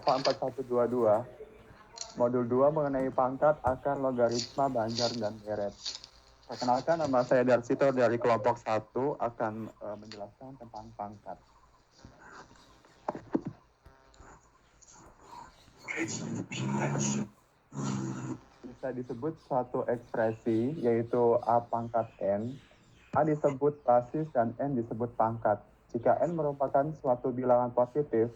4122. Modul 2 mengenai pangkat, akar, logaritma, banjar, dan deret. Perkenalkan, nama saya Darsito dari kelompok 1 akan menjelaskan tentang pangkat. Bisa disebut suatu ekspresi, yaitu A pangkat N. A disebut basis dan N disebut pangkat. Jika N merupakan suatu bilangan positif,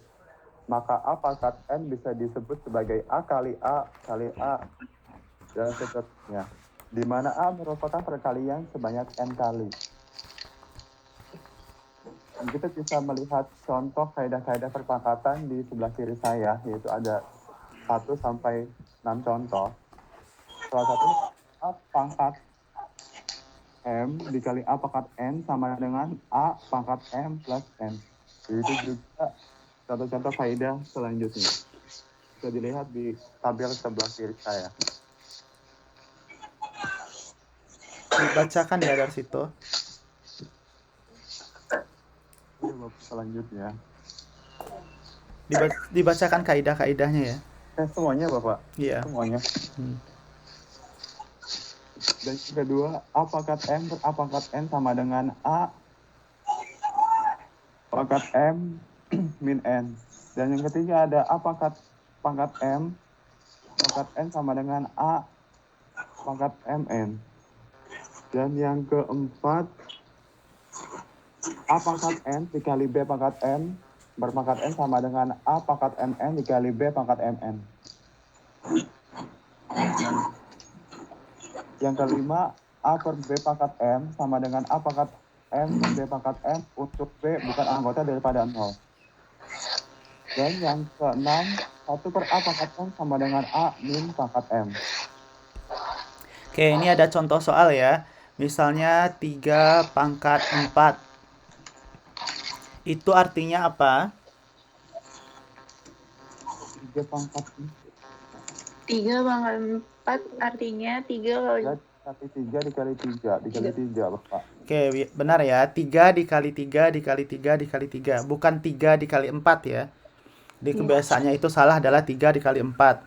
maka A pangkat N bisa disebut sebagai A kali A kali A, dan seterusnya, di mana A merupakan perkalian sebanyak N kali. Dan kita bisa melihat contoh kaidah-kaidah perpangkatan di sebelah kiri saya, yaitu ada 1 sampai 6 contoh. Salah satu A pangkat M dikali A pangkat N sama dengan A pangkat M plus N. Itu juga contoh-contoh kaidah selanjutnya. Bisa dilihat di tabel sebelah kiri saya. Dibacakan ya dari situ. Selanjutnya. Dibacakan kaidah-kaidahnya ya. Semuanya Bapak? Iya. Semuanya. Dan kedua, A pangkat M per A pangkat N sama dengan A pangkat M min N. Dan yang ketiga ada A pangkat M pangkat N sama dengan A pangkat MN. Dan yang keempat, A pangkat N dikali B pangkat N berpangkat N sama dengan A pangkat MN dikali B pangkat MN. Yang kelima, A per B pangkat M sama dengan A pangkat M per B pangkat M untuk B bukan anggota daripada 0. Dan yang keenam, 1 per A pangkat M sama dengan A min pangkat M. Oke, ini ada contoh soal ya. Misalnya 3 pangkat 4. Itu artinya apa? 3 pangkat 4 artinya 3 dikali 3 Bapak. Oke, benar ya. 3 dikali 3 dikali 3 dikali 3. Bukan 3 dikali 4 ya. Di kebiasaannya itu salah adalah 3 dikali 4.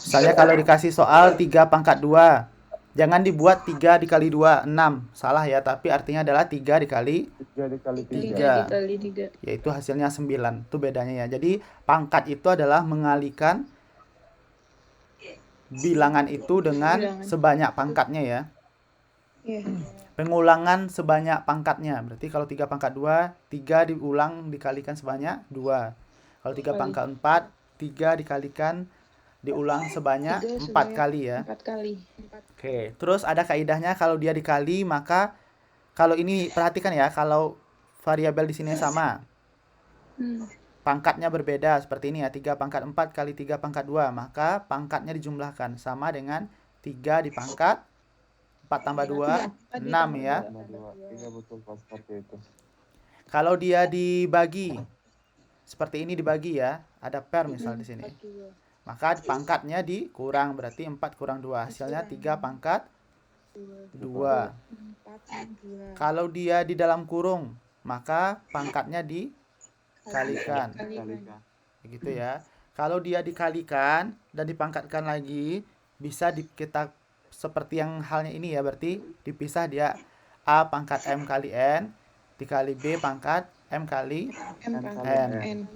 Misalnya kalau dikasih soal 3 pangkat 2. Jangan dibuat 3 dikali 2, 6. Salah ya, tapi artinya adalah 3 dikali 3. Yaitu hasilnya 9. Itu bedanya ya. Jadi pangkat itu adalah mengalihkan bilangan itu dengan sebanyak pangkatnya ya. Pengulangan sebanyak pangkatnya. Berarti kalau 3 pangkat 2, 3 diulang dikalikan sebanyak 2. Kalau 3 pangkat 4, 3 dikalikan diulang sebanyak 4 kali ya. 4 kali. Oke, terus ada kaidahnya kalau dia dikali, maka kalau ini perhatikan ya, kalau variabel di sini sama. Pangkatnya berbeda seperti ini ya, 3 pangkat 4 kali 3 pangkat 2, maka pangkatnya dijumlahkan sama dengan 3 di pangkat 4 tambah 2, 6 ya. Kalau dia dibagi, seperti ini dibagi ya, ada per misal di sini. Maka pangkatnya dikurang, berarti 4 kurang 2, hasilnya 3 pangkat 2. Kalau dia di dalam kurung, maka pangkatnya dikalikan. Begitu ya. Kalau dia dikalikan dan dipangkatkan lagi, bisa kita seperti yang halnya ini ya, berarti dipisah dia A pangkat M kali N dikali B pangkat M kali N.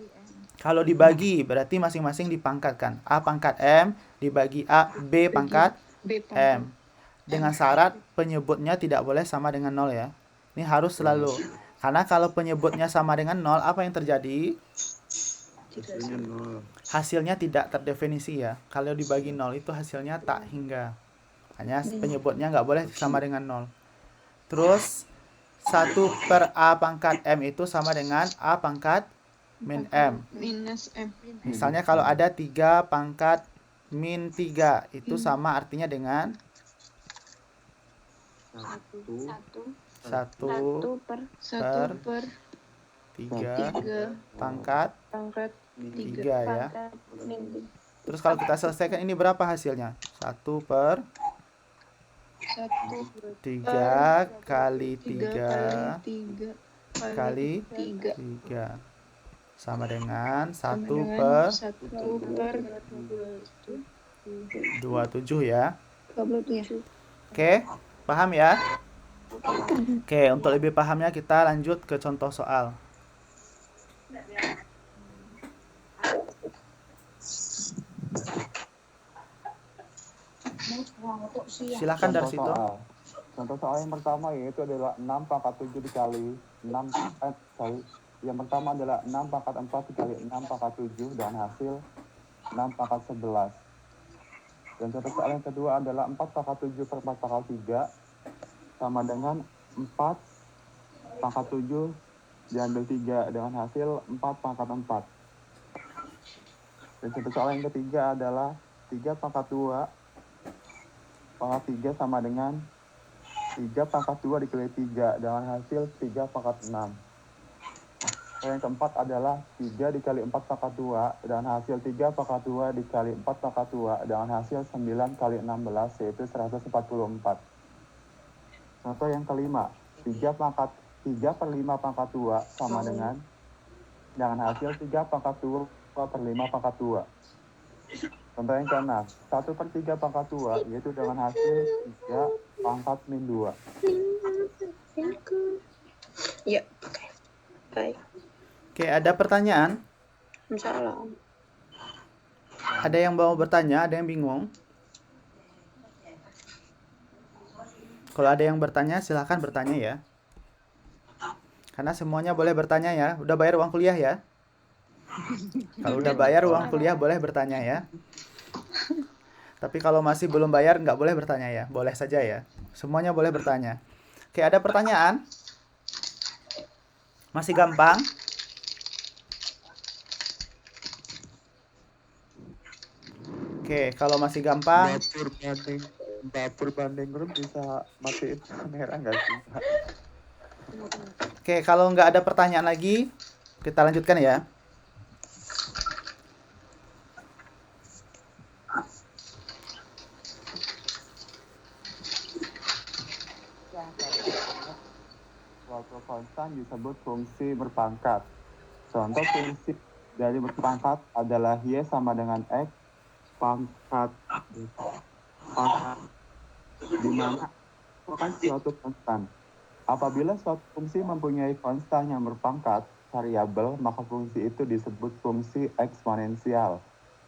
Kalau dibagi, berarti masing-masing dipangkatkan. A pangkat M dibagi A B pangkat M. Dengan syarat penyebutnya tidak boleh sama dengan 0 ya. Ini harus selalu. Karena kalau penyebutnya sama dengan 0, apa yang terjadi? Hasilnya tidak terdefinisi ya. Kalau dibagi 0 itu hasilnya tak hingga. Hanya penyebutnya nggak boleh sama dengan 0. Terus 1 per A pangkat M itu sama dengan A pangkat min M. Misalnya kalau ada 3 pangkat min 3, itu sama artinya dengan 1 per 3 pangkat 3 ya. Terus kalau kita selesaikan ini berapa hasilnya? 1 per 3 kali 3 kali 3. sama dengan 1 dengan per 1 per 27 ya. 27. Oke, paham ya? Oke, untuk lebih pahamnya kita lanjut ke contoh soal. Silakan dari Contoh situ. soal. Contoh soal yang pertama yaitu adalah 6 pangkat 7 dikali 6 sorry. Yang pertama adalah 6 pangkat 4 dikali 6 pangkat 7 dan hasil 6 pangkat 11. Dan contoh soal yang kedua adalah 4 pangkat 7 per 4 pangkat 3 sama dengan 4 pangkat 7 diambil 3 dengan hasil 4 pangkat 4. Dan contoh soal yang ketiga adalah 3 pangkat 2 pangkat 3 sama dengan 3 pangkat 2 dikali 3 dengan hasil 3 pangkat 6. Dan yang keempat adalah 3 dikali 4 pangkat 2 dengan hasil 3 pangkat 2 dikali 4 pangkat 2 dengan hasil 9 kali 16 yaitu 144. Contoh yang kelima, 3 per 5 pangkat 2 sama dengan hasil 3 pangkat 2 per 5 pangkat 2. Contoh yang keenam, 1 per 3 pangkat 2 yaitu dengan hasil 3 pangkat min 2. Ya, oke. Baik. Oke, ada pertanyaan? Masalah. Ada yang mau bertanya, ada yang bingung? Kalau ada yang bertanya, silahkan bertanya ya. Karena semuanya boleh bertanya ya. Udah bayar uang kuliah ya? Kalau udah bayar uang kuliah boleh bertanya ya. Tapi kalau masih belum bayar nggak boleh bertanya ya. Boleh saja ya. Semuanya boleh bertanya. Oke, ada pertanyaan? Masih gampang? Oke, kalau masih gampang, Dapur banding grup bisa matiin kamera nggak sih, Pak? oke, kalau nggak ada pertanyaan lagi, kita lanjutkan ya. Suatu konstan disebut fungsi berpangkat. Contoh fungsi dari berpangkat adalah y sama dengan x pangkat di mana merupakan suatu konstan. Apabila suatu fungsi mempunyai konstan yang berpangkat variabel, maka fungsi itu disebut fungsi eksponensial.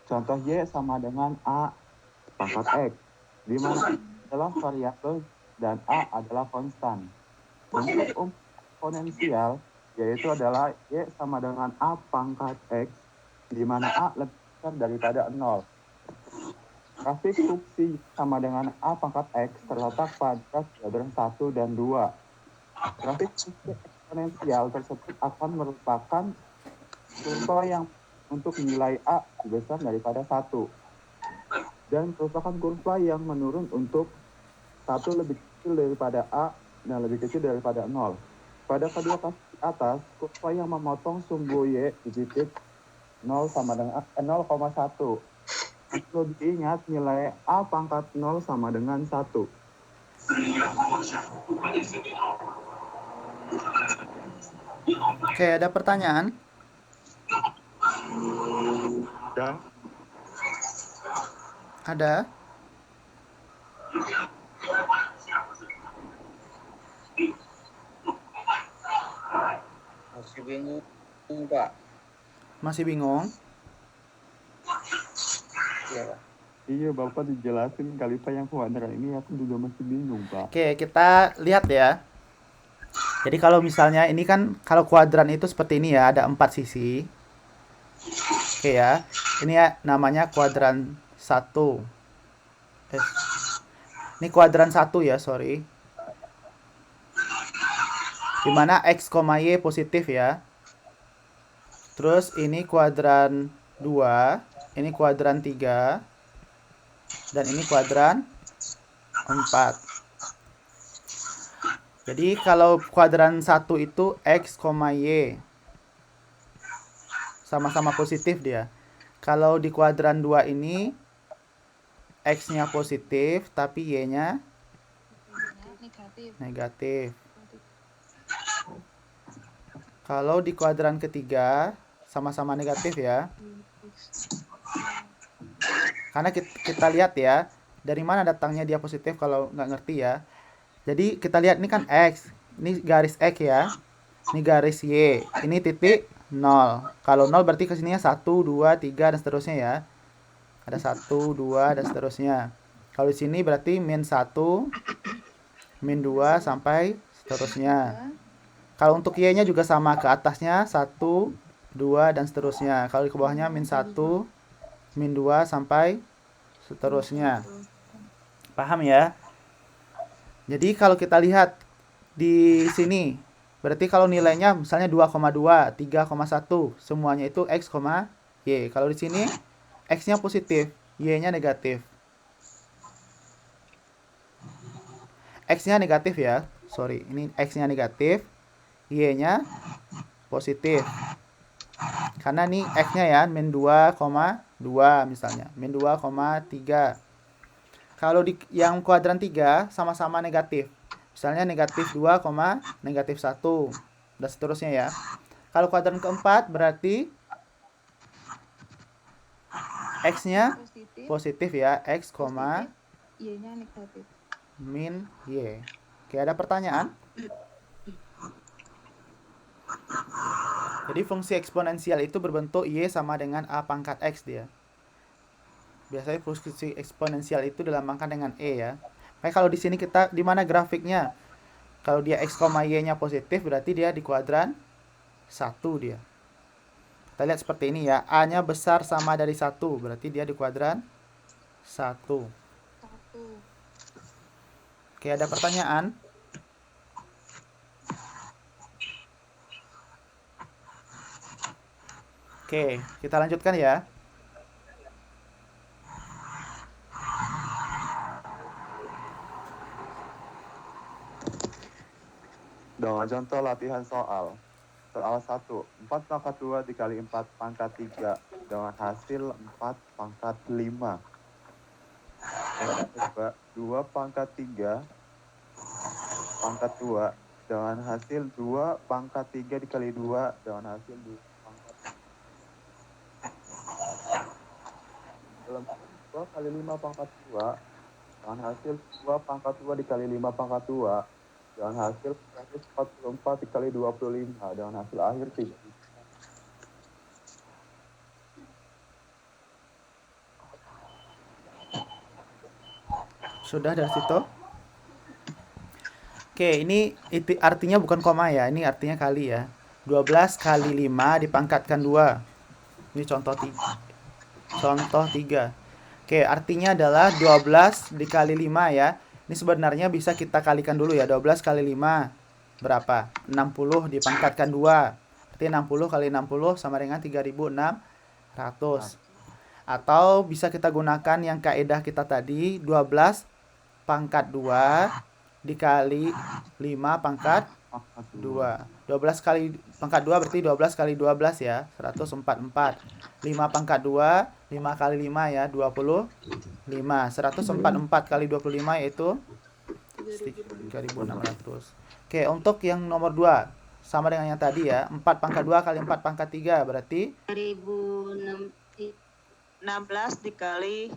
Contoh y sama dengan a pangkat x, di mana adalah variabel dan a adalah konstan. Bentuk eksponensial yaitu adalah y sama dengan a pangkat x, di mana a lebih besar daripada 0. Grafik fungsi sama dengan a pangkat x terletak pada kuadran 1 dan 2. Grafik fungsi eksponensial tersebut akan merupakan contoh yang untuk nilai a lebih besar daripada 1. Dan merupakan kurva yang menurun untuk 1 lebih kecil daripada a dan lebih kecil daripada 0. Pada kedua kasus di atas, kurva yang memotong sumbu y di titik 0 sama dengan 0,1. Perlu diingat nilai a pangkat 0 sama dengan 1. Oke, ada pertanyaan? Dan Ada? Masih bingung, Pak. Masih bingung? Iya, Pak. iya, Bapak dijelasin kali Pak yang kuadran ini aku juga masih bingung, Pak. Oke, kita lihat ya. Jadi kalau misalnya ini kan kalau kuadran itu seperti ini ya, ada 4 sisi. Oke ya. Ini ya namanya kuadran 1. Ini kuadran 1 ya, sorry. Dimana x, y positif ya. Terus ini kuadran 2, ini kuadran 3, dan ini kuadran 4. Jadi kalau kuadran 1 itu x, y sama-sama positif dia. Kalau di kuadran 2 ini x-nya positif tapi y-nya negatif. Kalau di kuadran ketiga sama-sama negatif ya. Karena kita lihat ya, dari mana datangnya dia positif kalau nggak ngerti ya. Jadi kita lihat ini kan X, ini garis X ya, ini garis Y, ini titik 0. Kalau 0 berarti kesininya 1, 2, 3, dan seterusnya ya. Ada 1, 2, dan seterusnya. Kalau di sini berarti min 1, min 2, sampai seterusnya. Kalau untuk Y-nya juga sama, ke atasnya 1, 2, dan seterusnya. Kalau di bawahnya min 1, min 2, sampai seterusnya. Paham ya? Jadi kalau kita lihat di sini, berarti kalau nilainya misalnya 2,2, 3,1, semuanya itu X, Y. Kalau di sini X-nya positif, Y-nya negatif. X-nya negatif ya. Sorry, ini X-nya negatif, Y-nya positif. Karena nih X-nya ya, min 2,2 misalnya, min 2,3. Kalau di yang kuadran 3 sama-sama negatif. Misalnya negatif 2, negatif 1, dan seterusnya ya. Kalau kuadran keempat berarti X-nya positif ya, X, Y-nya negatif. min Y. Oke, ada pertanyaan? Jadi fungsi eksponensial itu berbentuk Y sama dengan A pangkat X dia. Biasanya fungsi eksponensial itu dilambangkan dengan E ya. Nah, kalau di sini kita di mana grafiknya? Kalau dia X, Y-nya positif berarti dia di kuadran 1 dia. Kita lihat seperti ini ya. A-nya besar sama dari 1 berarti dia di kuadran 1. Oke, ada pertanyaan? Oke, kita lanjutkan ya. Dengan contoh latihan soal. Soal 1, 4 pangkat 2 dikali 4 pangkat 3 dengan hasil 4 pangkat 5. Yang kedua, 2 pangkat 3 pangkat 2 dengan hasil 2 pangkat 3 dikali 2 dengan hasil 2 pangkat. Dalam 2 kali 5 pangkat 2 dengan hasil 2 pangkat 2 dikali 5 pangkat 2 dengan hasil 144 dikali 25 dengan hasil akhir 3. Sudah dari situ? Oke, ini itu artinya bukan koma ya, ini artinya kali ya. 12 kali 5 dipangkatkan 2. Ini contoh 3. Oke, artinya adalah 12 dikali 5 ya. Ini sebenarnya bisa kita kalikan dulu ya. 12 kali 5 berapa? 60 dipangkatkan 2. Berarti 60 kali 60 sama dengan 3.600. Atau bisa kita gunakan yang kaidah kita tadi, 12 pangkat 2 dikali 5 pangkat 2. 12 kali pangkat 2 berarti 12 kali 12 ya, 144. 5 pangkat 2, 5 kali 5 ya, 25. 144 kali 25 yaitu 3.600. Oke, untuk yang nomor 2 sama dengan yang tadi ya, 4 pangkat 2 kali 4 pangkat 3 berarti 16 dikali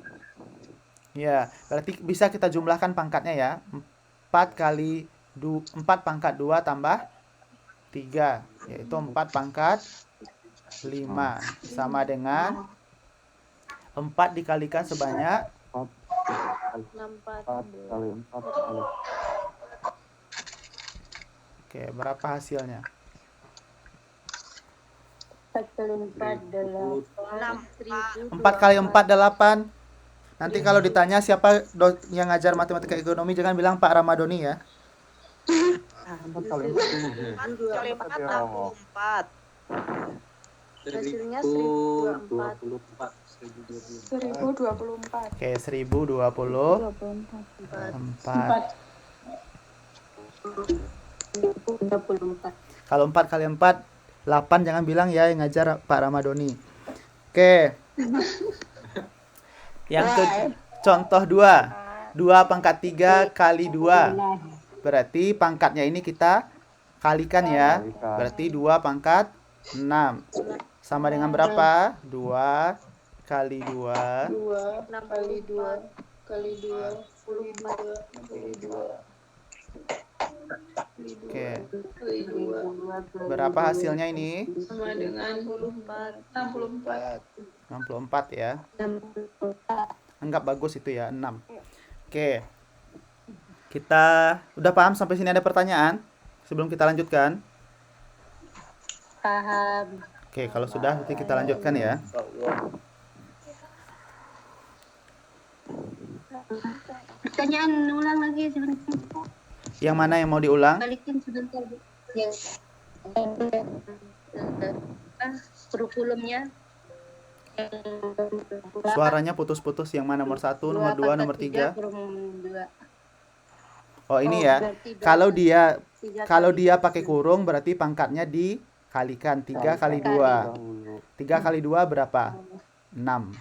ya, berarti bisa kita jumlahkan pangkatnya ya. 4 pangkat 2 tambah 3 yaitu 4 pangkat 5 sama dengan 4 dikalikan sebanyak 4 kali 4 kali. Oke, berapa hasilnya? 4 kali 4 adalah 4 kali 4 8. Nanti kalau ditanya siapa yang ngajar matematika ekonomi jangan bilang Pak Ramadhani ya. 4 kali 4. 4 kali 4 64. hasilnya 1024. 1024. Oke, 1024. 1024. Kalau 4 kali 4 8 jangan bilang ya yang ngajar Pak Ramadhani. Oke. Yang contoh 2. 2 pangkat 3 kali 2. Berarti pangkatnya ini kita kalikan ya. Berarti 2 pangkat 6 sama dengan berapa? 2 kali 2. 2 kali 2 kali 2 kali 2 kali 2 Oke. kali 2 Berapa hasilnya ini? sama dengan 64. 64 ya. Anggap bagus itu ya, 6. Oke. Kita udah paham sampai sini, ada pertanyaan sebelum kita lanjutkan? Paham. Oke, kalau sudah nanti kita lanjutkan ya. Pertanyaan ulang lagi sebentar. Yang mana yang mau diulang? Balikin sebentar. Yang kurikulumnya Suaranya putus-putus. Yang mana? Nomor 1, nomor 2, nomor 3? Oh, ini ya. Kalau dia pakai kurung berarti pangkatnya dikalikan 3 kali 2. 3 kali 2 berapa? 6.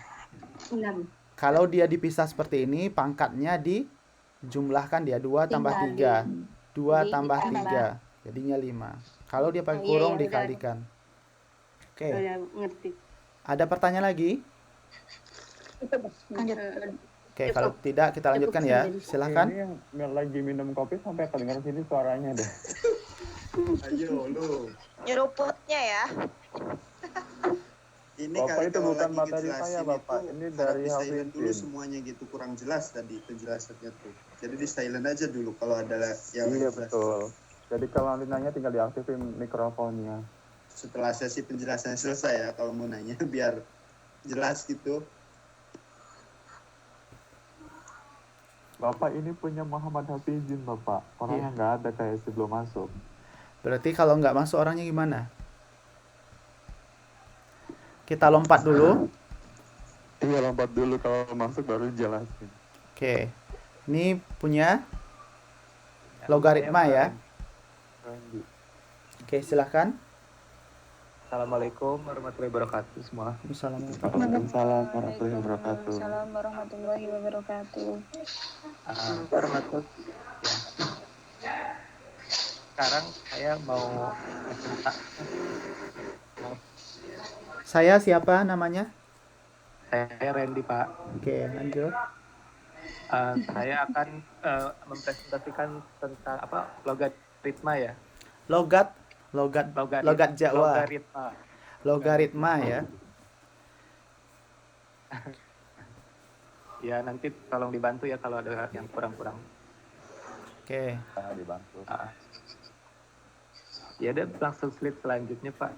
6 Kalau dia dipisah seperti ini, pangkatnya dijumlahkan dia 2 tambah 3. 2 tambah 3. Jadinya 5. Kalau dia pakai kurung dikalikan. Oke. ngerti. Ada pertanyaan lagi? Lanjut. Oke, kalau tidak kita lanjutkan ya. Silakan. Ini yang lagi minum kopi sampai kedengar sini suaranya deh. Ayo lu. Nyeruputnya ya. Ini Bapak kali itu kalau bukan lagi materi ngejelasin saya, Bapak. itu, Ini harap dari di silent dulu Hafizin. semuanya gitu, kurang jelas tadi penjelasannya tuh. Jadi di silent aja dulu kalau ada yang Iya jelas. betul. Jadi kalau nanti nanya tinggal diaktifin mikrofonnya. Setelah sesi penjelasan selesai ya, kalau mau nanya biar jelas gitu. Bapak ini punya Muhammad Hafizin, Bapak. Orangnya nggak ada kayak sebelum masuk. Berarti kalau nggak masuk orangnya gimana? Kita lompat dulu. Iya, lompat dulu, kalau masuk baru jelasin. Oke. Ini punya logaritma ya. Oke, silahkan. Assalamualaikum warahmatullahi wabarakatuh semua. Assalamualaikum. Waalaikumsalam warahmatullahi wabarakatuh. Waalaikumsalam warahmatullahi wabarakatuh. Sekarang saya mau cerita. Saya siapa namanya? Saya Randy Pak. Oke, lanjut. Saya akan mempresentasikan tentang logaritma ya. Logat Jawa. Logaritma. Logaritma ya. Ya nanti tolong dibantu ya kalau ada yang kurang-kurang. Oke. Dibantu. Ya udah langsung slide selanjutnya Pak.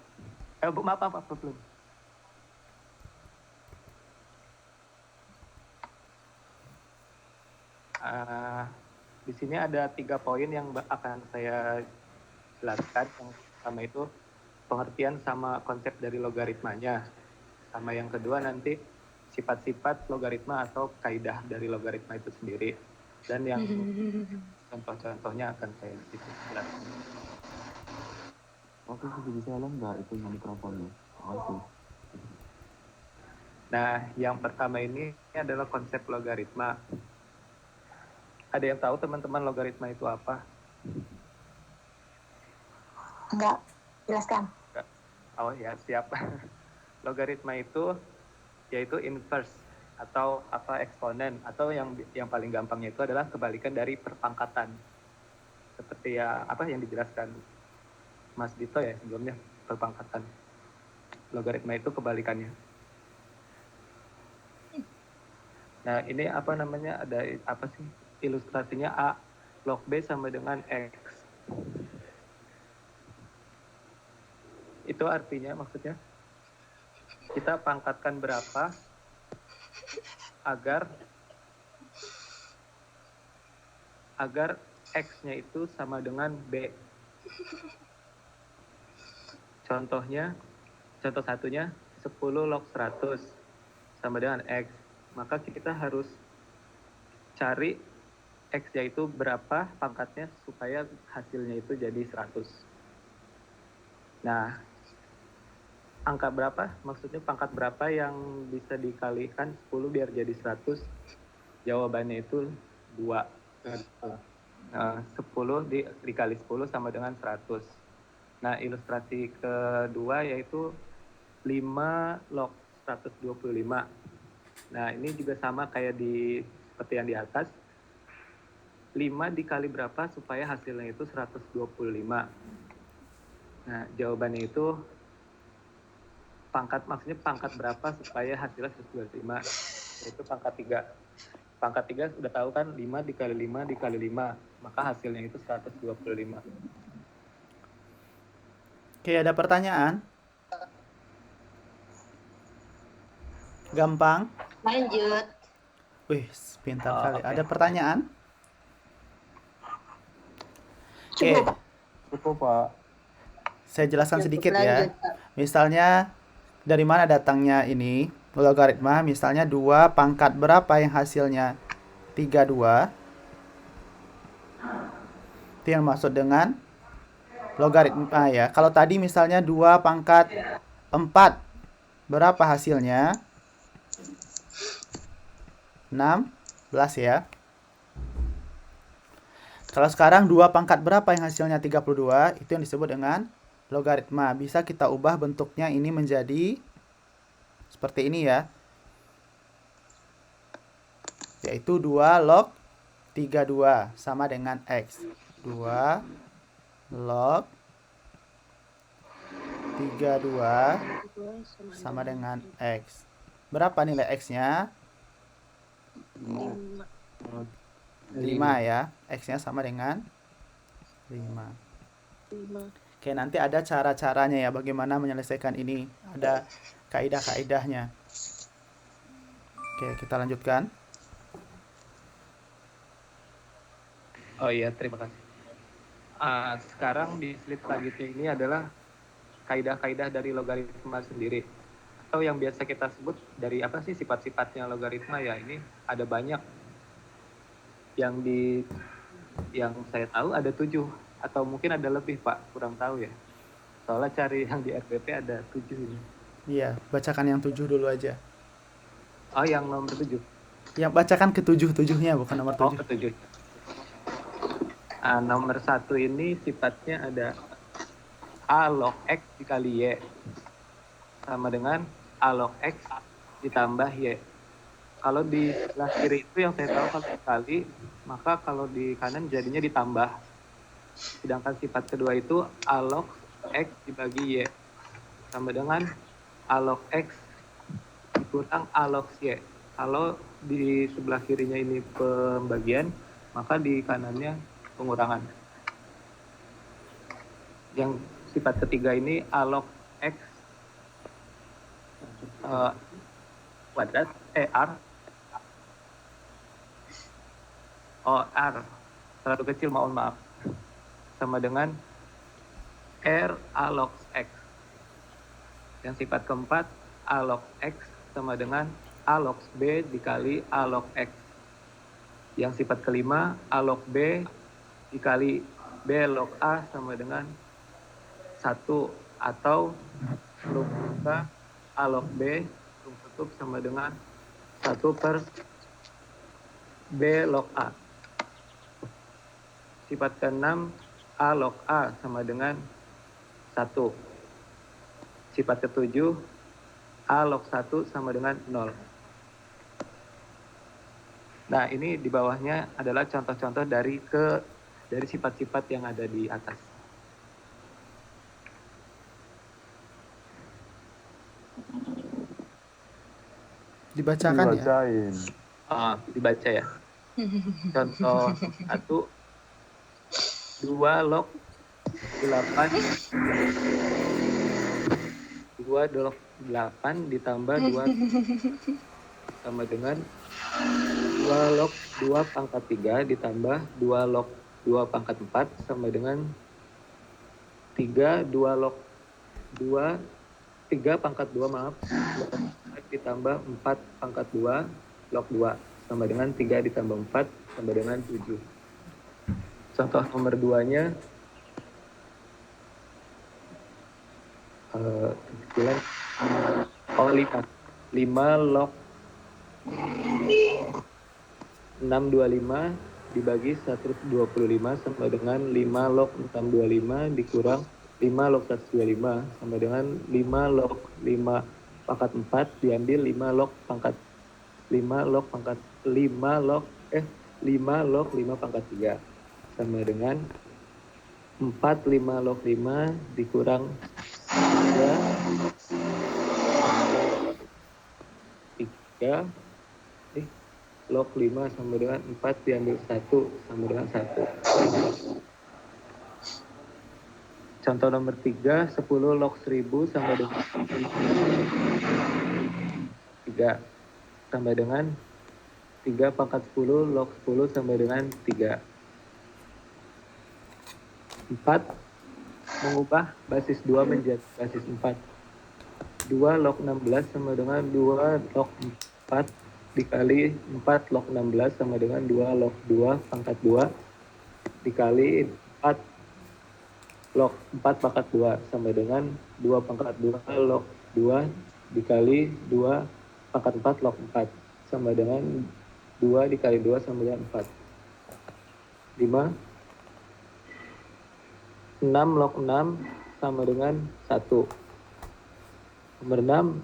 Maaf belum. Di sini ada 3 poin yang akan saya jelaskan. Yang pertama itu pengertian sama konsep dari logaritmanya. Sama yang kedua nanti sifat-sifat logaritma atau kaidah dari logaritma itu sendiri. Dan yang contoh-contohnya akan saya jelaskan. Oke, bisa nggak itu mikrofonnya? Makasih. Nah, yang pertama ini adalah konsep logaritma. Ada yang tahu teman-teman logaritma itu apa? Enggak, jelaskan. Oh ya, siap. Logaritma itu yaitu inverse atau eksponen, atau yang paling gampangnya itu adalah kebalikan dari perpangkatan. Seperti yang dijelaskan Mas Dito ya sebelumnya, perpangkatan. Logaritma itu kebalikannya. Nah, ini ada ilustrasinya A log B sama dengan X. Itu artinya maksudnya kita pangkatkan berapa agar X-nya itu sama dengan B. Contoh satunya 10 log 100 sama dengan X. Maka kita harus cari X-nya itu berapa pangkatnya supaya hasilnya itu jadi 100. Nah, angka berapa? Maksudnya pangkat berapa yang bisa dikalikan 10 biar jadi 100? Jawabannya itu 2. 10 dikali 10 sama dengan 100. Nah, ilustrasi kedua yaitu 5 log 125. Nah, ini juga sama kayak seperti yang di atas. 5 dikali berapa supaya hasilnya itu 125. Nah, jawabannya itu maksudnya pangkat berapa supaya hasilnya 125. Yaitu pangkat 3. Pangkat 3 sudah tahu kan, 5 dikali 5 dikali 5. Maka hasilnya itu 125. Oke, ada pertanyaan? Gampang. Lanjut. Wih, pintar kali. Oke. Ada pertanyaan? Oke, Cukup, Pak. saya jelaskan sedikit ya. Lanjut, Pak. Misalnya, dari mana datangnya ini logaritma? Misalnya 2 pangkat berapa yang hasilnya 32. Itu yang maksud dengan logaritma ya. Kalau tadi misalnya 2 pangkat 4, berapa hasilnya? 16 ya. Kalau sekarang 2 pangkat berapa yang hasilnya 32, itu yang disebut dengan logaritma. Bisa kita ubah bentuknya ini menjadi seperti ini ya. Yaitu 2 log 32 sama dengan X. 2 log 32 sama dengan X. Berapa nilai X-nya? 5. 5 ya. X-nya sama dengan 5. 5. Oke, nanti ada cara-caranya ya bagaimana menyelesaikan ini. Ada kaidah-kaidahnya. Oke, kita lanjutkan. Oh iya, terima kasih. Sekarang di slide selanjutnya ini adalah kaidah-kaidah dari logaritma sendiri. Atau yang biasa kita sebut dari apa sih sifat-sifatnya logaritma ya, ini ada banyak. Yang saya tahu ada 7 atau mungkin ada lebih, Pak, kurang tahu ya. Soalnya cari yang di RPP ada 7 ini. Iya, bacakan yang 7 dulu aja. Oh, yang nomor 7. Yang bacakan ke-7-7-nya bukan nomor Oh, 7. ke-7. Nomor 1 ini sifatnya ada A log X dikali Y sama dengan A log X ditambah Y. Kalau di sebelah kiri itu yang saya tahu kalau dikali, maka kalau di kanan jadinya ditambah. Sedangkan sifat kedua itu A log X dibagi Y sama dengan A log X dikurang A log Y. Kalau di sebelah kirinya ini pembagian, maka di kanannya pengurangan. Yang sifat ketiga ini A log X kuadrat R terlalu kecil, mohon maaf, sama dengan R A log X. Yang sifat keempat A log X sama dengan A log B dikali A log X. Yang sifat kelima A log B dikali B log A sama dengan 1, atau belum buka A log B belum tutup sama dengan 1 per B log A. Sifat keenam A log A sama dengan 1. Sifat ketujuh A log 1 sama dengan 0. Nah, ini di bawahnya adalah contoh-contoh dari sifat-sifat yang ada di atas. Dibacakan ya. Dibacain. Dibaca ya. Contoh 1, 2 log 8 ditambah 2 sama dengan 2 log 2 pangkat 3 ditambah 2 log 2 pangkat 4 sama dengan 3 log 2 3 pangkat 2 maaf ditambah 4 pangkat 2 log 2 sama dengan 3 ditambah 4 sama dengan 7. Contoh nomor 2-nya 5 log 625 dibagi 125 sama dengan 5 log 625 dikurang 5 log 125 sama dengan 5 log 5 pangkat 4 diambil 5 log pangkat 5 log 5 pangkat 3 sama dengan 4 5 log 5 dikurang 3 log 5 sama dengan 4 diambil 1 sama dengan 1. Contoh nomor 3, 10 log 1000 sama dengan 3 sama dengan 3 pangkat 10 log 10 sama dengan 3. 4 mengubah basis 2 menjadi basis 4. 2 log 16 sama dengan 2 log 4 dikali 4 log 16 sama dengan 2 log 2 pangkat 2 dikali 4 log 4 pangkat 2 sama dengan 2 pangkat 2 log 2 dikali 2 pangkat 4 log 4 sama dengan 2 dikali 2 sama dengan 4. 5 6 log 6 sama dengan 1. Nomor 6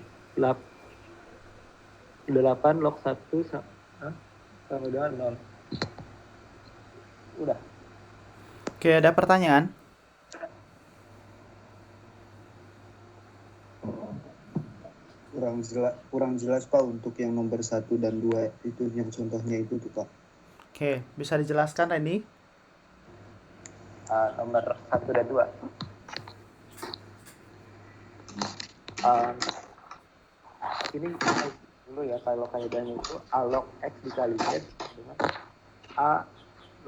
8 log 1 sama dengan 0. Udah. Oke, ada pertanyaan? kurang jelas Pak untuk yang nomor 1 dan 2 itu yang contohnya itu tuh Pak. Oke, bisa dijelaskan Randy? Nomor 1 dan 2. Ini dulu ya, kalau kaidahnya itu A log X dikali Z dengan A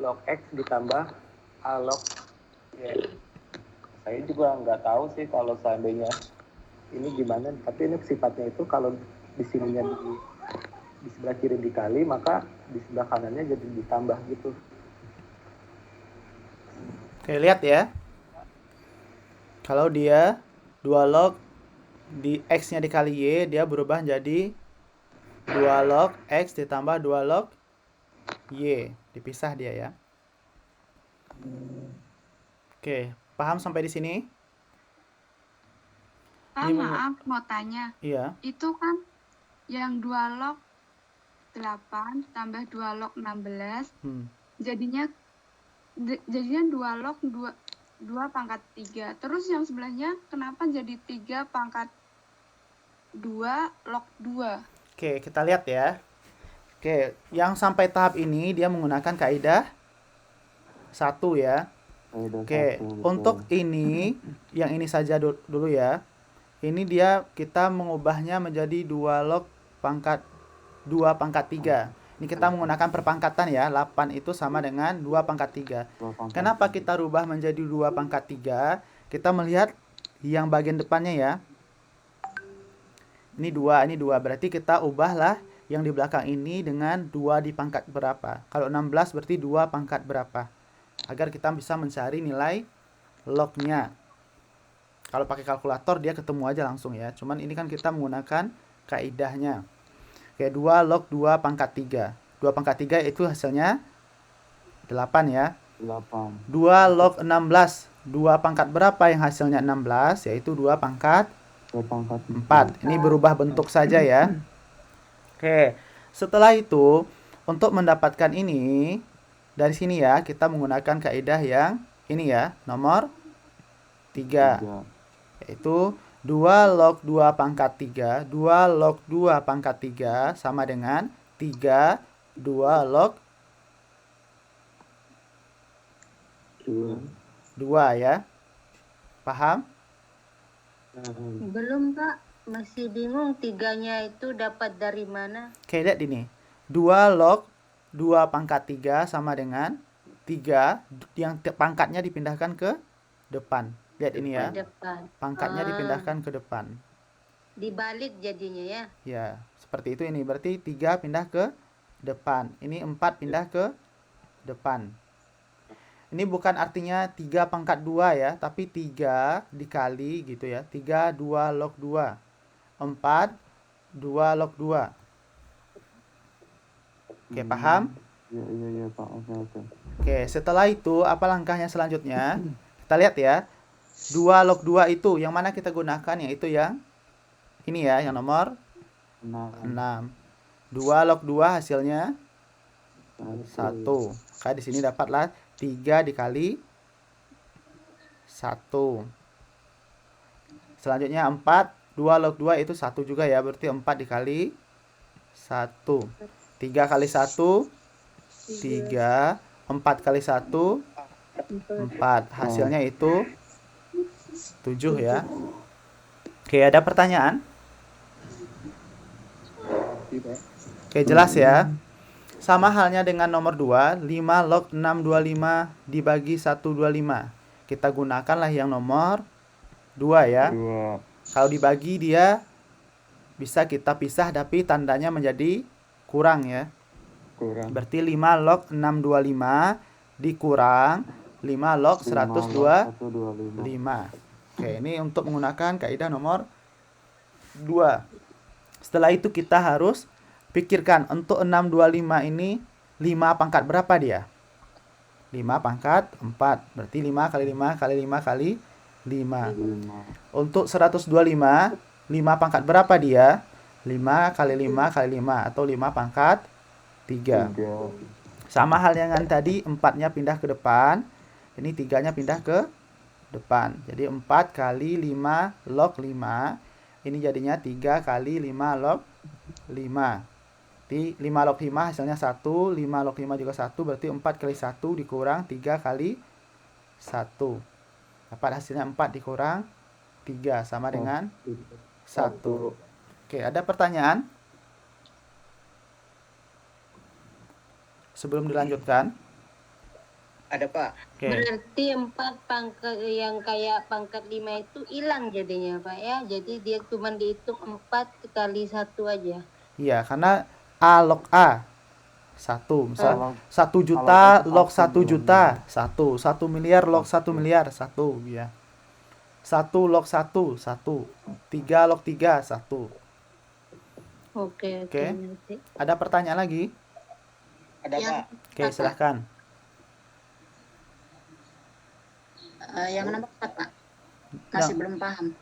log X ditambah A log Y. Saya juga nggak tahu sih kalau seandainya ini gimana, tapi ini sifatnya itu kalau di sininya di sebelah kiri dikali, maka di sebelah kanannya jadi ditambah gitu. Oke, lihat ya. Kalau dia 2 log di X-nya dikali Y, dia berubah jadi 2 log X ditambah 2 log Y. Dipisah dia ya. Oke, paham sampai di sini? Ini Maaf, mau tanya. Iya. Itu kan yang 2 log 8 tambah 2 log 16, jadinya 2 log 2 pangkat 3. Terus yang sebelahnya kenapa jadi 3 pangkat 2 log 2? Oke, kita lihat ya. Oke, yang sampai tahap ini dia menggunakan kaidah 1 ya. Oke, untuk ini, yang ini saja dulu ya. Ini kita mengubahnya menjadi 2 log pangkat 2 pangkat 3. Ini kita menggunakan perpangkatan ya. 8 itu sama dengan 2 pangkat 3. Kenapa kita rubah menjadi 2 pangkat 3? Kita melihat yang bagian depannya ya. Ini 2. Berarti kita ubahlah yang di belakang ini dengan 2 di pangkat berapa. Kalau 16 berarti 2 pangkat berapa. Agar kita bisa mencari nilai lognya. Kalau pakai kalkulator dia ketemu aja langsung ya. Cuman ini kan kita menggunakan kaidahnya. Oke, 2 log 2 pangkat 3. 2 pangkat 3 itu hasilnya 8 ya. 8. 2 log 16. 2 pangkat berapa yang hasilnya 16? Yaitu 2 pangkat 4. Ini berubah bentuk saja ya. Oke, setelah itu untuk mendapatkan ini, dari sini ya, kita menggunakan kaidah yang ini ya, nomor 3. Yaitu 2 log 2 pangkat 3. 2 log 2 pangkat 3 sama dengan 3 2 log 2 ya. Paham? Belum Pak, masih bingung 3-nya itu dapat dari mana? Oke, lihat ini. 2 log 2 pangkat 3 sama dengan 3 yang pangkatnya dipindahkan ke depan. Lihat ini ya. Depan. Pangkatnya dipindahkan ke depan. Dibalik jadinya ya. Ya, seperti itu ini. Berarti 3 pindah ke depan. Ini 4 pindah ke depan. Ini bukan artinya 3 pangkat 2 ya, tapi 3 dikali gitu ya. 3 2 log 2. 4 2 log 2. Oke, paham? Iya Pak. Oke. Oke, setelah itu apa langkahnya selanjutnya? Kita lihat ya. 2 log 2 itu yang mana kita gunakan? Yaitu yang ini ya, yang nomor 6. 2 log 2 hasilnya 1. Maka di sini dapatlah 3 dikali 1. Selanjutnya 4. 2 log 2 itu 1 juga ya. Berarti 4 dikali 1. 3 kali 1 3. 4 kali 1 4. Hasilnya itu 7 ya. Oke, ada pertanyaan? Oke, jelas ya. Sama halnya dengan nomor 2, 5 log 625 dibagi 125. Kita gunakanlah yang nomor 2 ya. 2. Kalau dibagi dia bisa kita pisah tapi tandanya menjadi kurang ya. Kurang. Berarti 5 log 625 dikurang 5 log 125. Oke, ini untuk menggunakan kaidah nomor 2. Setelah itu kita harus pikirkan untuk 625 ini 5 pangkat berapa dia? 5 pangkat 4. Berarti 5 kali 5 kali 5 kali 5. Untuk 125 5 pangkat berapa dia? 5 kali 5 kali 5 atau 5 pangkat 3. Sama hal dengan tadi, 4-nya pindah ke depan. Ini 3-nya pindah ke depan. Jadi 4 kali 5 log 5. Ini jadinya 3 kali 5 log 5. Di 5 log 5 hasilnya 1. 5 log 5 juga 1. Berarti 4 kali 1 dikurang 3 kali 1. Dapat hasilnya 4 dikurang 3 sama dengan 1. Oke, ada pertanyaan? Sebelum dilanjutkan. Ada Pak. Oke. Berarti 4 pangkat yang kayak pangkat 5 itu hilang jadinya Pak ya. Jadi dia cuma dihitung 4 kali 1 aja. Iya, karena A log A 1. Misal 1 juta log 1 juta 1. 1 miliar log 1 miliar 1 ya. 1 log 1 1. 3 log 3 1. Oke. Nanti. Ada pertanyaan lagi? Ada Pak. Oke, silahkan. Yang nomor 4 Pak. Masih belum paham.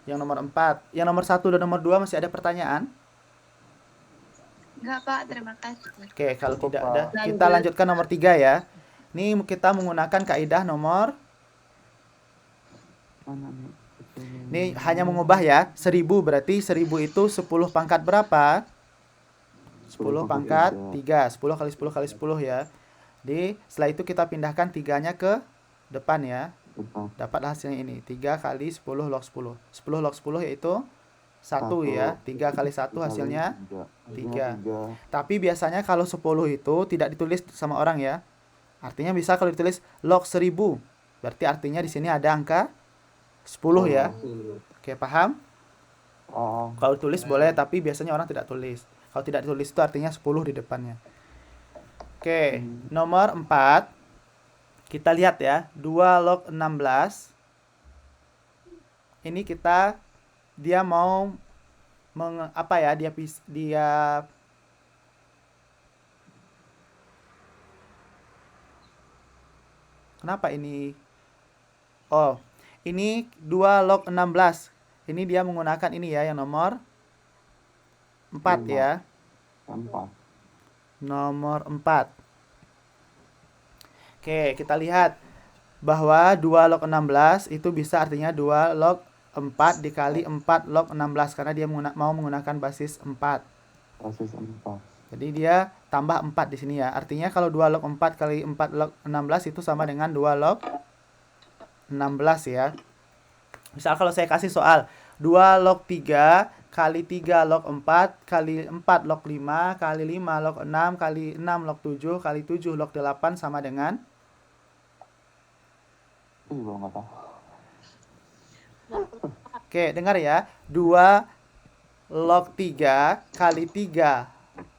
Yang nomor 4. Yang nomor 1 dan nomor 2 masih ada pertanyaan? Enggak, Pak. Terima kasih. Oke, kalau tidak ada, kita lanjutkan nomor 3 ya. Ini kita menggunakan kaidah nomor. Ini hanya mengubah ya. 1000 berarti 1000 itu 10 pangkat berapa? 10 pangkat 3. 10 kali 10 kali 10 ya. Setelah itu kita pindahkan 3-nya ke depan ya. Dapat hasilnya ini. 3 kali 10 log 10. 10 log 10 yaitu 1 ya. 3 kali 1 hasilnya 3. Tapi biasanya kalau 10 itu tidak ditulis sama orang ya. Artinya bisa kalau ditulis log 1000. Berarti artinya di sini ada angka 10 ya. Oke, paham? Kalau tulis boleh, tapi biasanya orang tidak tulis. Kalau tidak ditulis itu artinya 10 di depannya. Oke, nomor 4. Kita lihat ya, 2 log 16. Ini dia mau dia kenapa ini? Oh, ini 2 log 16. Ini dia menggunakan ini ya, yang nomor 4 ya. 4. Nomor 4. Oke, kita lihat bahwa 2 log 16 itu bisa artinya 2 log 4 dikali 4 log 16 karena dia mau menggunakan basis 4. Basis 4. Jadi dia tambah 4 di sini ya. Artinya kalau 2 log 4 kali 4 log 16 itu sama dengan 2 log 16 ya. Misal kalau saya kasih soal 2 log 3 kali 3 log 4 kali 4 log 5 kali 5 log 6 kali 6 log 7 kali 7 log 8 sama dengan Belum nggak tahu. Oke, dengar ya. 2 log 3 kali 3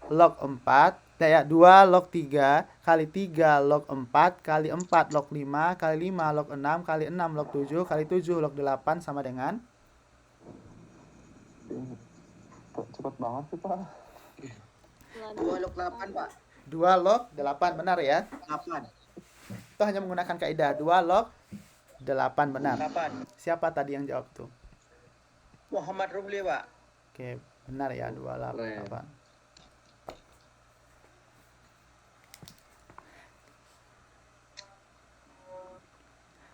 log 4 ya, 2 log 3 kali 3 log 4 kali 4 log 5 kali 5 log 6 kali 6 log 7 kali 7 log 8 sama dengan Cepet banget sih Pak. 2 log 8 Pak. 2 log 8, benar ya? 8. Itu hanya menggunakan kaidah 2 log 8 benar. 8. Siapa tadi yang jawab tuh? Muhammad Rumli, Pak. Oke, benar ya 28.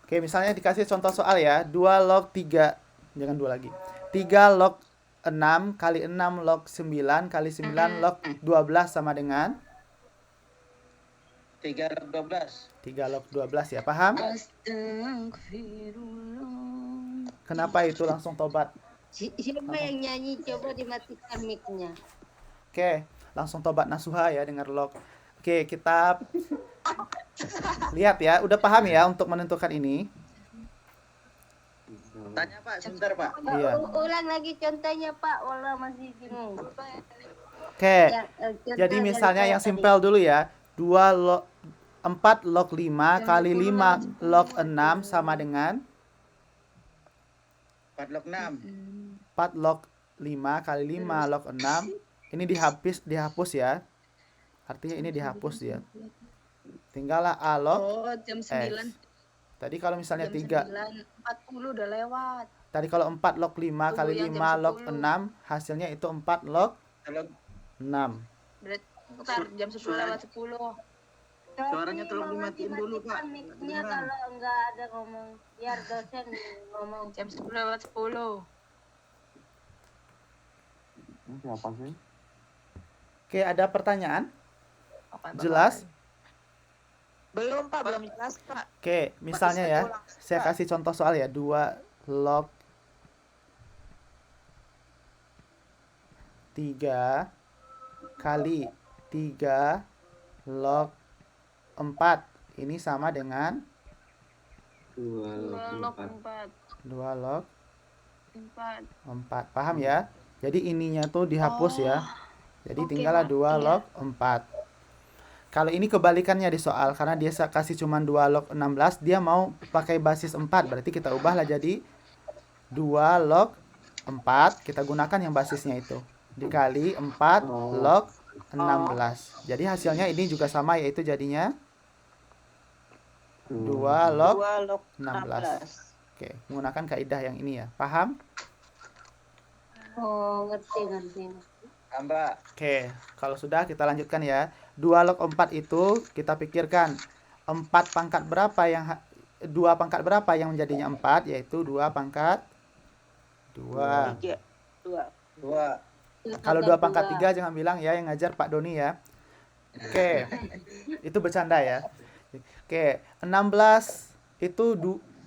Oke, misalnya dikasih contoh soal ya, 2 log 3, jangan 2 lagi. 3 log 6 kali 6 log 9 kali 9 log 12 sama dengan 3 log 12. 3 log 12 ya, paham? Kenapa itu langsung tobat? Siapa yang nyanyi? Coba dimatikan mic-nya. Oke, langsung tobat nasuha ya dengar log. Oke, kita lihat ya, udah paham ya untuk menentukan ini? Tanya Pak, sebentar Pak. Iya. Ulang lagi contohnya Pak, Wala masih bingung. Oke, Contoh jadi dari misalnya saya yang tadi. simpel dulu ya. 4 log 5 kali 5 log 6 sama dengan 4 log 6. 4 log 5 kali 5 log 6. Ini dihapus ya. Artinya ini dihapus ya. Tinggallah A log jam X. 9. Tadi kalau misalnya Jam 3, 9.40 udah lewat. tadi kalau 4 log 5 Tunggu kali yang 5 jam log 10. 6, hasilnya itu 4 log Kalau 6. Berarti ntar jam 10 lewat 10. Suaranya tolong dimatiin dulu, Pak. Dimatikan mic-nya kalau enggak ada ngomong. Biar dosen ngomong. Jam 10 lewat 10. Ini siapa sih? Oke, ada pertanyaan? Apa, Bapak? Jelas? Belum Pak, belum jelas Pak. Oke, misalnya ya, saya kasih contoh soal ya, 2 log 3 kali 3 log 4. Ini sama dengan 2 log 4. 2 log 4. 4. Paham ya? Jadi ininya tuh dihapus ya. Jadi Oke, tinggallah Pak. 2 Iya. log 4. Kalau ini kebalikannya di soal, karena dia kasih cuma 2 log 16, dia mau pakai basis 4. Berarti kita ubahlah jadi 2 log 4, kita gunakan yang basisnya itu. Dikali 4 log 16. Jadi hasilnya ini juga sama, yaitu jadinya 2 log 2 log 16. Oke, menggunakan kaidah yang ini ya. Paham? Oh, ngerti. Mbak. Oke, kalau sudah kita lanjutkan ya. 2 log 4 itu kita pikirkan 2 pangkat berapa yang menjadinya 4, yaitu 2 pangkat 2. 2. Kalau 2 pangkat 3 jangan bilang ya yang ngajar Pak Doni ya. Oke. Itu bercanda ya. Oke, 16 itu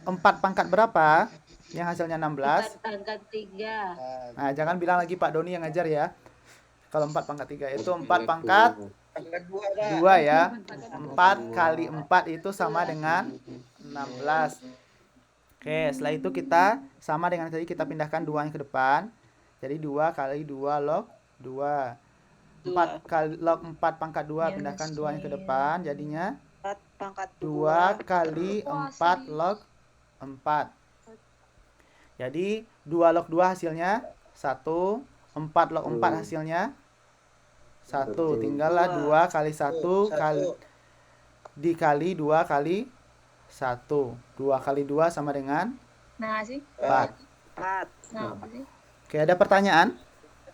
4 pangkat berapa? Yang hasilnya 16. 4 pangkat 3. Nah, jangan bilang lagi Pak Doni yang ngajar ya. Kalau 4 pangkat 3 itu 4 pangkat 2 ya. 4 kali 4 itu sama dengan 16. Oke, setelah itu kita sama dengan tadi, kita pindahkan 2-nya ke depan. Jadi 2 kali 2 log 2. 4 kali log 4 pangkat 2, pindahkan 2-nya ke depan. Jadinya 4 pangkat 2 kali 4 log 4. Jadi 2 log 2 hasilnya 1. 4 log 4 hasilnya 1. Tinggallah 2 kali 1 kali dikali 2 kali 1. 2 kali 2 sama dengan Nah sih. 4. 4. Nah, apa sih? Oke, ada pertanyaan?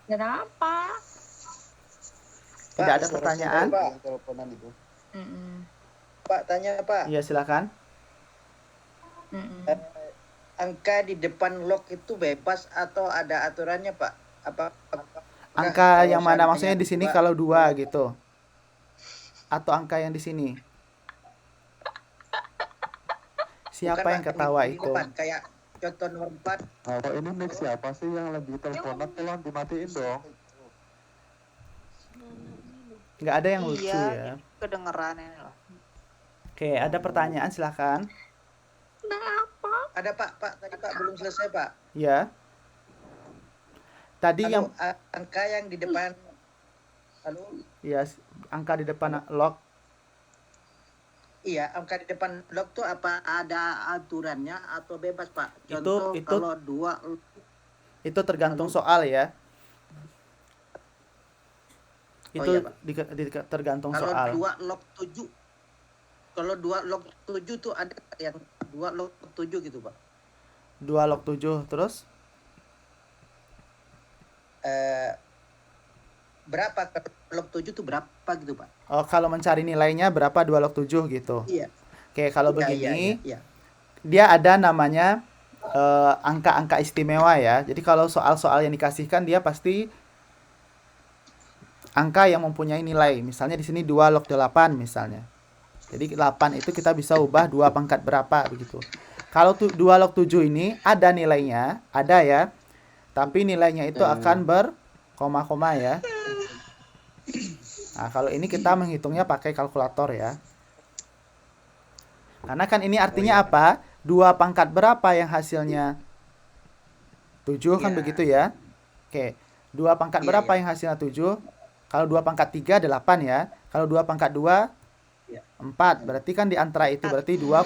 Kenapa? Tidak ada pertanyaan? Yang teleponan itu. Pak, tanya Pak. Iya, silakan. Angka di depan log itu bebas atau ada aturannya Pak? Angka yang mana? Maksudnya di sini kalau 2 gitu. Atau angka yang di sini? Siapa yang ketawa itu? Kayak contoh nomor 4. Nah, kok ini mic siapa sih yang lagi teleponan? Tolong dimatiin dong. Nggak ada yang lucu ya. Kedengeran ini loh. Oke, ada pertanyaan, silakan. Ada Pak, tadi Pak belum selesai Pak. Ya. Tadi yang angka yang di depan. Halo? ya, angka di depan log. Iya, angka di depan log tuh apa ada aturannya atau bebas Pak? Contoh Itu kalau 2 itu tergantung soal ya. Itu iya, Pak. tergantung kalau soal. 2 log 7. Kalau 2 log 7 tuh ada yang 2 log 7 gitu Pak. 2 log 7 terus? Berapa log 7 tuh berapa gitu Pak? Oh, kalau mencari nilainya berapa 2 log 7 gitu. Iya. Oke, kalau Iya, begini, iya. dia ada namanya angka-angka istimewa ya. Jadi kalau soal-soal yang dikasihkan dia pasti angka yang mempunyai nilai. Misalnya di sini 2 log 8 misalnya. Jadi 8 itu kita bisa ubah 2 pangkat berapa begitu. Kalau 2 log 7 ini ada nilainya, ada ya. Tapi nilainya itu akan berkoma-koma ya. Nah, kalau ini kita menghitungnya pakai kalkulator ya. Karena kan ini artinya apa? 2 pangkat berapa yang hasilnya 7 kan begitu ya. Oke, 2 pangkat berapa yang hasilnya 7? Kalau 2 pangkat 3 8 ya. Kalau 2 pangkat 2 4. Berarti kan di antara itu berarti 2,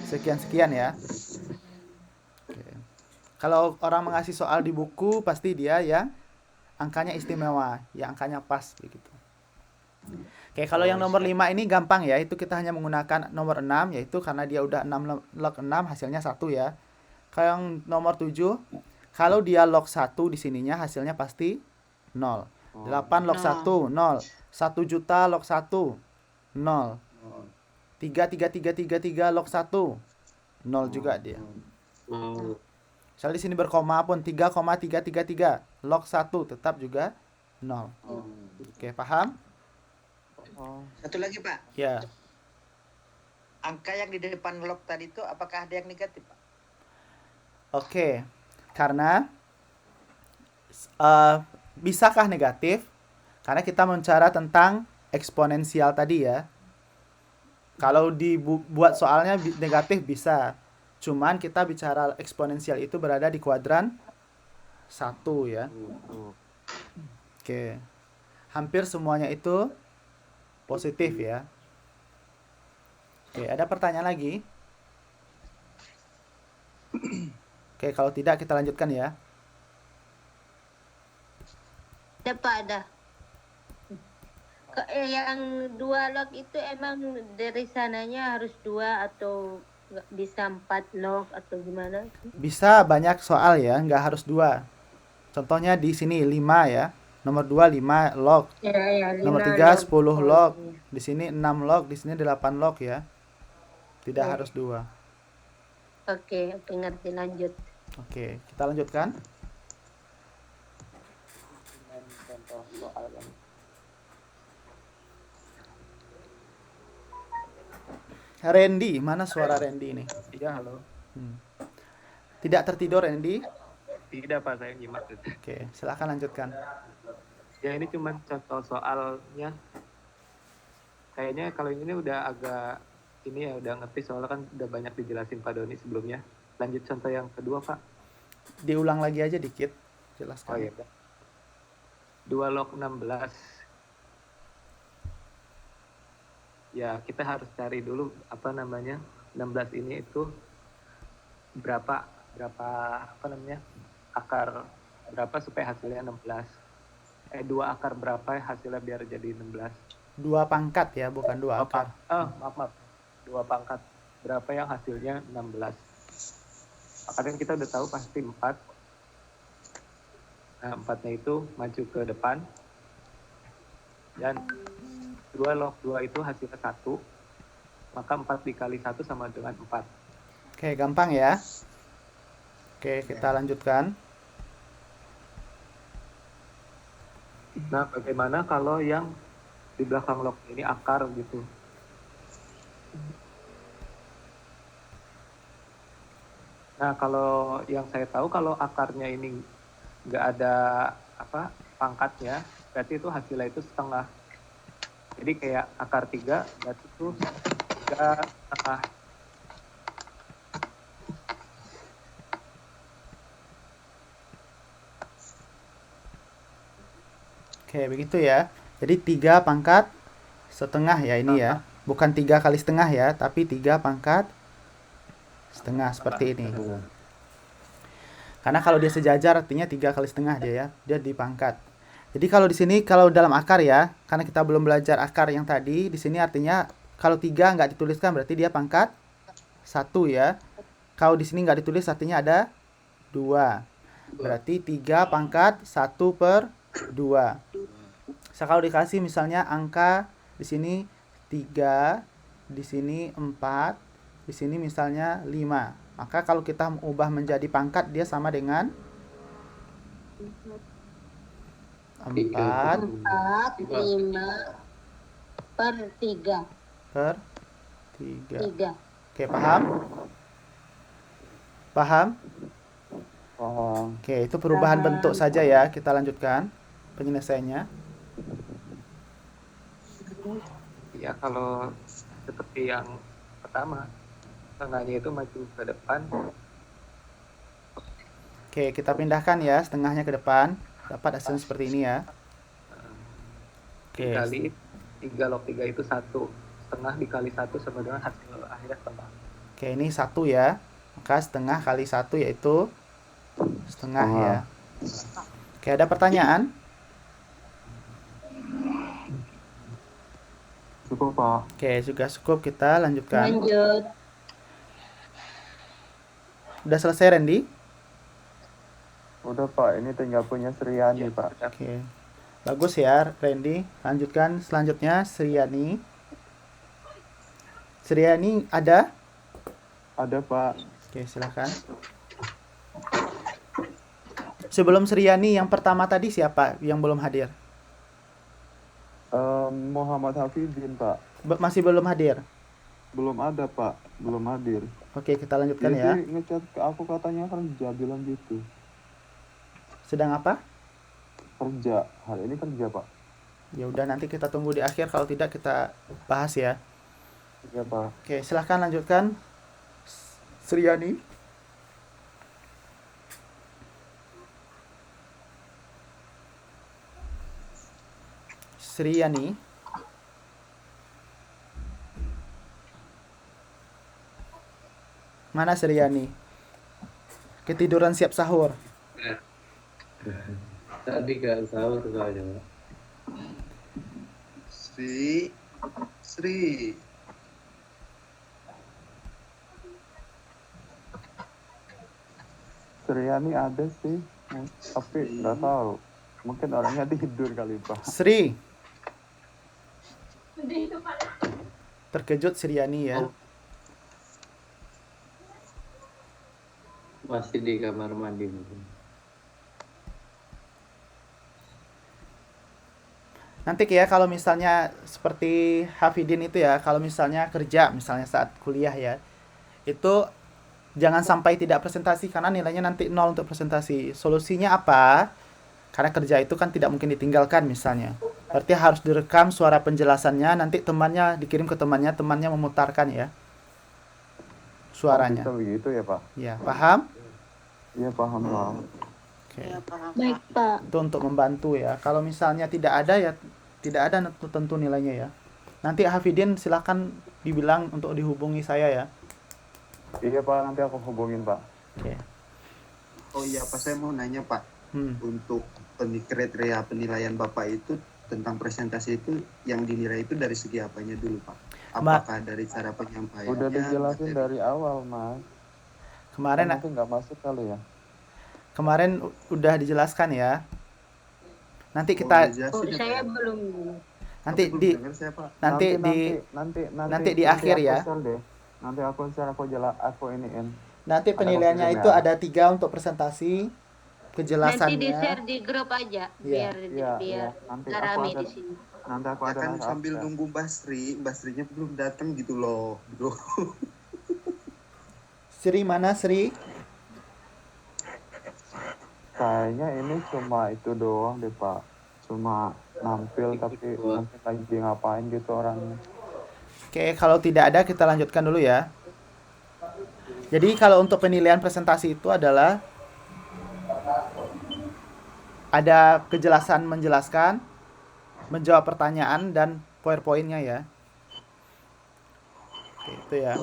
sekian-sekian ya. Oke. Kalau orang mengasih soal di buku pasti dia yang angkanya istimewa, yang angkanya pas begitu. Oke, kalau yang nomor 5 ini gampang ya. Itu kita hanya menggunakan nomor 6 yaitu karena dia udah 6 log 6 hasilnya 1 ya. Kalau yang nomor 7 kalau dia log 1 di sininya hasilnya pasti 0. 8 log 1 0. 1 juta log 1 0. 3 log 1 0 juga dia. Misalnya di sini berkoma pun 3,333 log 1 tetap juga 0. Oke, paham? Satu lagi Pak. Ya. Angka yang di depan log tadi itu apakah ada yang negatif Pak? Oke. Karena bisakah negatif? Karena kita bicara tentang eksponensial tadi ya. Kalau dibuat soalnya negatif bisa. Cuman kita bicara eksponensial itu berada di kuadran 1 ya. Oke. Hampir semuanya itu positif ya. Oke, ada pertanyaan lagi? Oke, kalau tidak kita lanjutkan ya. Ada Pak, ada. Yang 2 log itu emang dari sananya harus 2 atau nggak bisa 4 log atau gimana? Bisa banyak soal ya, nggak harus 2. Contohnya di sini 5 ya. Nomor 2 5 log. Ya, Nomor 3 10 log. Di sini 6 log, di sini 8 log ya. Tidak harus 2. Oke, ngerti, lanjut. Oke, kita lanjutkan. Contoh soal yang Randy, mana suara Randy ini? iya, halo. Tidak tertidur Randy? Tidak Pak, saya nyimak. Oke, silakan lanjutkan. Ya ini cuma contoh soalnya. Kayaknya kalau ini udah agak ini ya udah ngerti soalnya kan udah banyak dijelasin Pak Doni sebelumnya. Lanjut contoh yang kedua Pak. Diulang lagi aja dikit, jelaskan. Oh iya. 2 log 16. Ya kita harus cari dulu apa namanya 16 ini itu berapa apa namanya akar berapa supaya hasilnya 16. 2 akar berapa hasilnya biar jadi 16. 2 pangkat ya, bukan 2 akar. Maaf. 2 pangkat berapa yang hasilnya 16. Akarnya kita udah tahu pasti 4. Nah 4-nya itu maju ke depan. Dan 2 log 2 itu hasilnya 1. Maka 4 dikali 1 sama dengan 4. Oke, gampang ya. Oke, kita lanjutkan. Nah, bagaimana kalau yang di belakang log ini akar gitu? Nah, kalau yang saya tahu kalau akarnya ini nggak ada apa pangkatnya, berarti itu hasilnya itu setengah. Jadi kayak akar 3 berarti itu 3 setengah. Oke, begitu ya. Jadi 3 pangkat setengah ya ini ya. Bukan 3 kali setengah ya, tapi 3 pangkat setengah seperti ini. Karena kalau dia sejajar artinya 3 kali setengah dia ya. Dia dipangkat. Jadi kalau di sini kalau dalam akar ya, karena kita belum belajar akar yang tadi, di sini artinya kalau 3 nggak dituliskan berarti dia pangkat 1 ya. Kalau di sini nggak ditulis artinya ada 2. Berarti 3 pangkat 1 per 2. Kalau dikasih misalnya angka di sini 3, di sini 4, di sini misalnya 5. Maka kalau kita ubah menjadi pangkat dia sama dengan 4 4, 5 per 3. per 3. Oke, paham? Paham? Paham. Oke, itu perubahan bentuk saja ya. Kita lanjutkan penyelesaiannya. Ya kalau seperti yang pertama, setengahnya itu maju ke depan. Oke, kita pindahkan ya setengahnya ke depan. Dapat hasilnya seperti ini ya. Oke. Dikali 3 log 3 itu 1. Setengah dikali 1 sama dengan hasil akhirnya setengah. Oke, ini 1 ya. Maka setengah kali 1 yaitu setengah ya. Oke, ada pertanyaan? Cukup, Pak. Oke, juga cukup. Kita lanjutkan. Lanjut. Udah selesai, Randy? Udah, Pak. Ini tinggal punya Sriani, Pak. Oke. Bagus ya, Randy. Lanjutkan selanjutnya Sriani. Sriani ada? Ada, Pak. Oke, silakan. Sebelum Sriani yang pertama tadi siapa yang belum hadir? Muhammad Hafidin, Pak. Masih belum hadir? Belum ada, Pak. Belum hadir. Oke, kita lanjutkan Dia ya. sih ngechat ke aku katanya kerja, bilang gitu. Sedang apa? Kerja. Hari ini kerja, Pak. Ya udah, nanti kita tunggu di akhir, kalau tidak kita bahas ya. Iya, Pak. Oke, silahkan lanjutkan Sriani. Sriani. Mana Sriani? Ketiduran siap sahur. Tadi gak sahur soalnya. Sri. Sriani ada sih, tapi nggak tahu. Mungkin orangnya tidur kali, Pak. Sri. Terkejut Sriani ya. Masih di kamar mandi. Nanti ya kalau misalnya seperti Hafidin itu ya, kalau misalnya kerja misalnya saat kuliah ya, itu jangan sampai tidak presentasi karena nilainya nanti 0 untuk presentasi. Solusinya apa? Karena kerja itu kan tidak mungkin ditinggalkan misalnya. Berarti harus direkam suara penjelasannya, nanti temannya dikirim ke temannya memutarkan ya suaranya. Bisa begitu ya, Pak? Ya, paham? Iya, paham, Pak. Oke. Baik, Pak. Itu untuk membantu ya. Kalau misalnya tidak ada ya tidak ada tentu nilainya ya. Nanti Hafidin silakan dibilang untuk dihubungi saya ya. Iya, Pak, nanti aku hubungin, Pak. Oke. Oh iya, Pak, saya mau nanya, Pak. Untuk kriteria penilaian Bapak itu tentang presentasi itu yang dinilai itu dari segi apanya dulu, Pak? Apakah dari cara penyampaiannya? Udah dijelasin dari awal, Mas. Kemarin nanti nggak masuk kali ya. Kemarin udah dijelaskan ya. Nanti kita saya belum. Nanti di akhir ya. Nanti aku share, aku iniin. Nanti penilaiannya itu ada 3 untuk presentasi, kejelasannya. Nanti di share di grup aja, biar Nanti rame di sini. Nanti aku ada kan sambil nunggu Basrinya belum datang gitu loh, bro. Sri mana Sri? Kayaknya ini cuma itu doang deh, Pak. Cuma nampil tapi mungkin lagi ngapain gitu orangnya. Oke, kalau tidak ada kita lanjutkan dulu ya. Jadi kalau untuk penilaian presentasi itu adalah ada kejelasan menjelaskan, menjawab pertanyaan dan PowerPoint-nya ya. Oke, itu ya.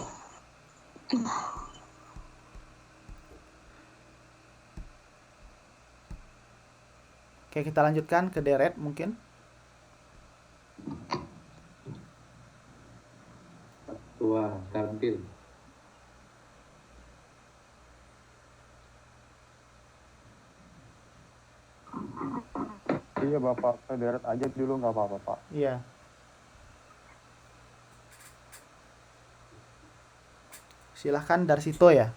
Oke, kita lanjutkan ke deret mungkin. Wah, tampil. Iya Bapak, deret aja dulu nggak apa-apa Pak. Iya. Silahkan dari situ ya.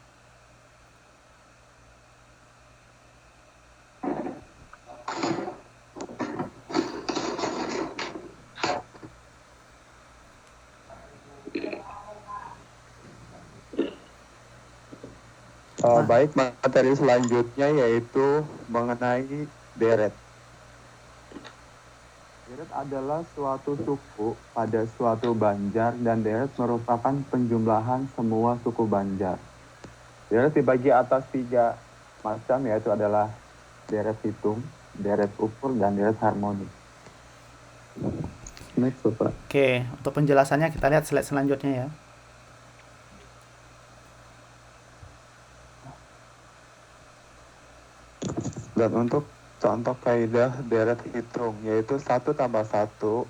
Baik, materi selanjutnya yaitu mengenai deret. Deret adalah suatu suku pada suatu banjar dan deret merupakan penjumlahan semua suku banjar. Deret dibagi atas 3 macam, yaitu adalah deret hitung, deret ukur, dan deret harmoni. Next, Bapak. Oke, untuk penjelasannya kita lihat slide selanjutnya ya. Dan untuk contoh kaidah deret hitung, yaitu 1 tambah 1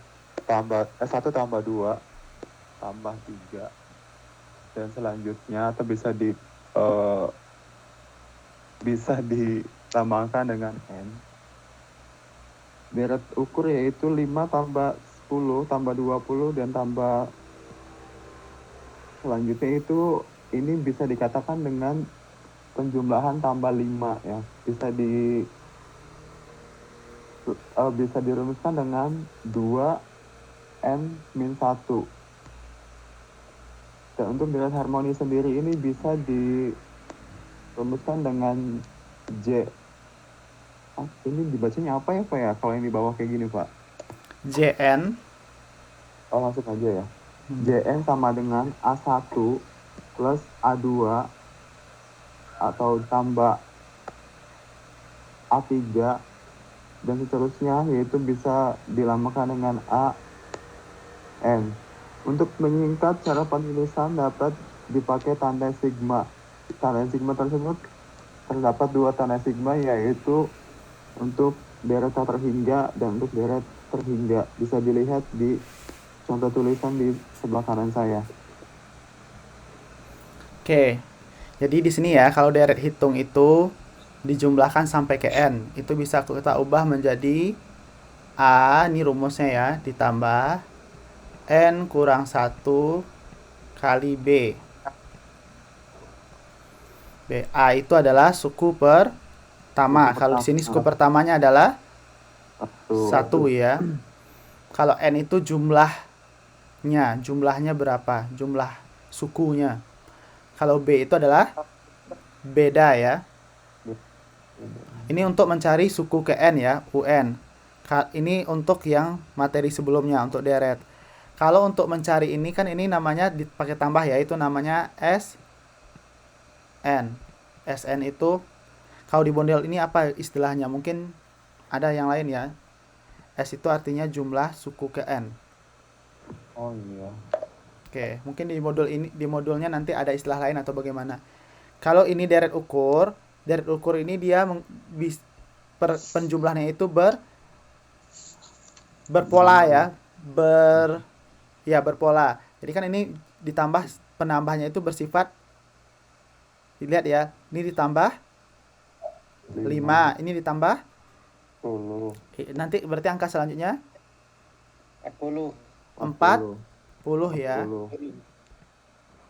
tambah 1 tambah 2 tambah 3 dan selanjutnya, atau bisa ditambahkan dengan n. Deret ukur yaitu 5 tambah 10 tambah 20 dan tambah selanjutnya itu ini bisa dikatakan dengan penjumlahan tambah 5 ya. Bisa dirumuskan dengan 2n-1. Dan untuk deret harmoni sendiri ini bisa dirumuskan dengan J. Ini dibacanya apa ya Pak ya? Kalau yang di bawah kayak gini Pak. JN. Oh, langsung aja ya. JN sama dengan A1 plus A2 atau tambah A3 dan seterusnya, yaitu bisa dilambangkan dengan AN. Untuk menyingkat, cara penulisan dapat dipakai tanda sigma. Tanda sigma tersebut terdapat 2 tanda sigma, yaitu untuk deret tak terhingga dan untuk deret terhingga. Bisa dilihat di contoh tulisan di sebelah kanan saya. Oke. Jadi di sini ya, kalau deret hitung itu dijumlahkan sampai ke n, itu bisa kita ubah menjadi A, ini rumusnya ya, ditambah n kurang 1 kali B. A itu adalah suku pertama. Kalau di sini suku pertamanya adalah 1 ya. Kalau n itu jumlahnya berapa? Jumlah sukunya. Kalau B itu adalah beda ya. Ini untuk mencari suku ke n ya, UN. Ini untuk yang materi sebelumnya, untuk deret. Kalau untuk mencari ini kan ini namanya dipakai tambah ya, itu namanya SN. SN itu kalau di model ini apa istilahnya? Mungkin ada yang lain ya. S itu artinya jumlah suku ke n. Oh iya. Oke, mungkin di modulnya nanti ada istilah lain atau bagaimana. Kalau ini deret ukur ini dia penjumlahnya itu berpola ya. Berpola. Jadi kan ini ditambah, penambahnya itu bersifat, dilihat ya, ini ditambah 5, ini ditambah 10. Nanti berarti angka selanjutnya 40 ya.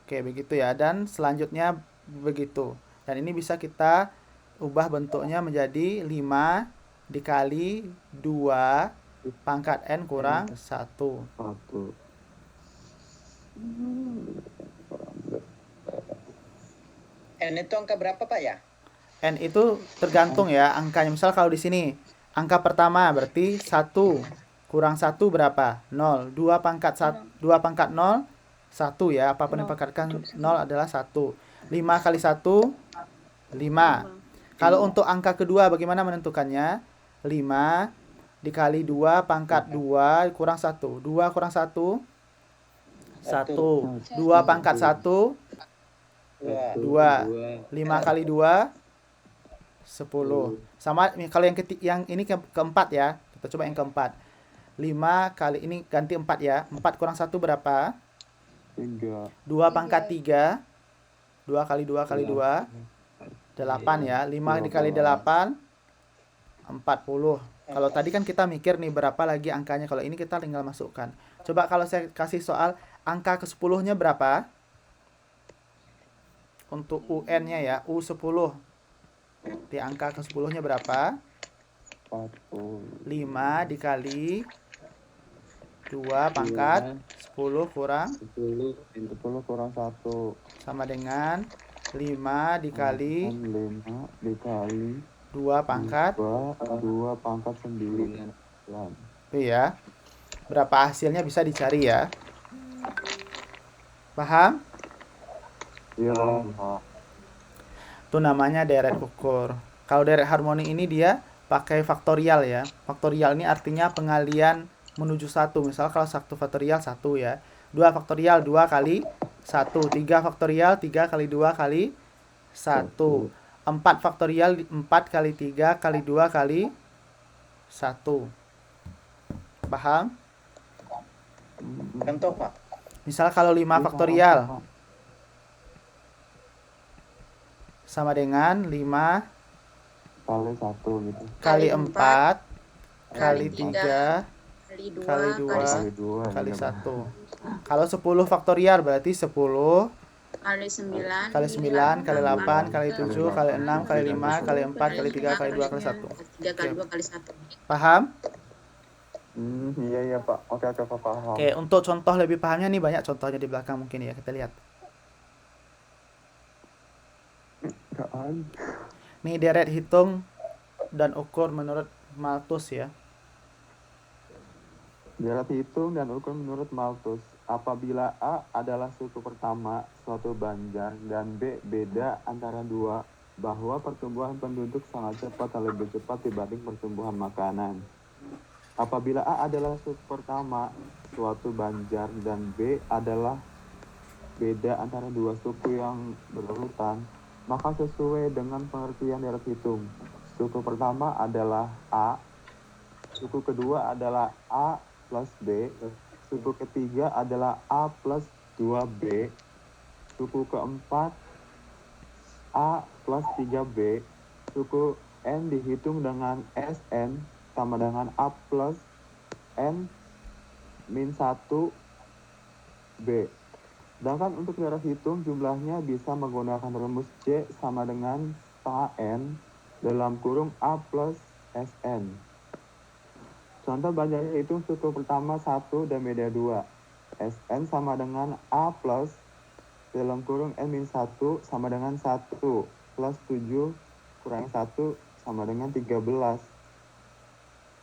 Oke, begitu ya. Dan selanjutnya begitu. Dan ini bisa kita ubah bentuknya menjadi 5 dikali 2 pangkat n kurang 1. N itu angka berapa Pak ya? N itu tergantung ya angkanya. Misal kalau di sini angka pertama berarti 1 kurang 1 berapa? 0. 2 pangkat 0, 1 ya. Apapun yang dipangkatkan 0 adalah 1. 5 kali 1, 5. Kalau untuk angka kedua bagaimana menentukannya? 5 dikali 2 pangkat 2 kurang 1. 2 kurang 1, 1. 2 pangkat 1, 2. 5 kali 2, 10. Sama kalau yang ini keempat ya. Kita coba yang keempat. 5 kali ini ganti 4 ya. 4 kurang 1 berapa? 3. 2 pangkat 3. 2 kali 2 kali 2. 8 ya. 5 dikali 8, 40. Kalau tadi kan kita mikir nih berapa lagi angkanya. Kalau ini kita tinggal masukkan. Coba kalau saya kasih soal angka ke-10-nya berapa? Untuk UN-nya ya, U10. Di angka ke-10-nya berapa? 5 dikali 2 pangkat 10 kurang 10 kurang 1 sama dengan 5 dikali 5 dikali 2 pangkat 2 pangkat 9. Itu ya. Berapa hasilnya bisa dicari ya. Paham? Iya. Itu namanya deret ukur. Kalau deret harmoni ini dia pakai faktorial ya. Faktorial ini artinya pengalian menuju 1. Misal kalau 1 faktorial 1 ya. 2 faktorial 2 kali 1. 3 faktorial 3 kali 2 kali 1. 4 faktorial 4 kali 3 kali 2 kali 1. Paham? Contoh, Pak. Misal kalau 5 faktorial sama dengan 5 kali 1 gitu. kali 4 kali 3 kali 2 kali 2 kali kali 1. Kalau 10 faktorial berarti 10 kali 9 kali 9 kali 8 kali 7 kali 6 kali 5 kali 4 kali 3 kali 2 kali 1. 3 kali 2 kali 1. Paham? Iya Pak. Oke Pak, paham. Oke, untuk contoh lebih pahamnya nih banyak contohnya di belakang mungkin ya, kita lihat. Nggak ada. Nih deret hitung dan ukur menurut Malthus ya. Deret hitung dan ukur menurut Malthus. Apabila A adalah suku pertama suatu banjar dan B beda antara dua, bahwa pertumbuhan penduduk sangat cepat atau lebih cepat dibanding pertumbuhan makanan. Apabila A adalah suku pertama suatu banjar dan B adalah beda antara dua suku yang berurutan, maka sesuai dengan pengertian deret hitung, suku pertama adalah A, suku kedua adalah A plus B, suku ketiga adalah A plus 2B, suku keempat A plus 3B, suku N dihitung dengan SN sama dengan A plus N min 1B. Sedangkan untuk deret hitung jumlahnya bisa menggunakan rumus C sama dengan setengah N dalam kurung A plus SN. Contoh banjarnya hitung suku pertama 1 dan beda 2. SN sama dengan A plus dalam kurung N min 1 sama dengan 1 plus 7 kurang 1 sama dengan 13.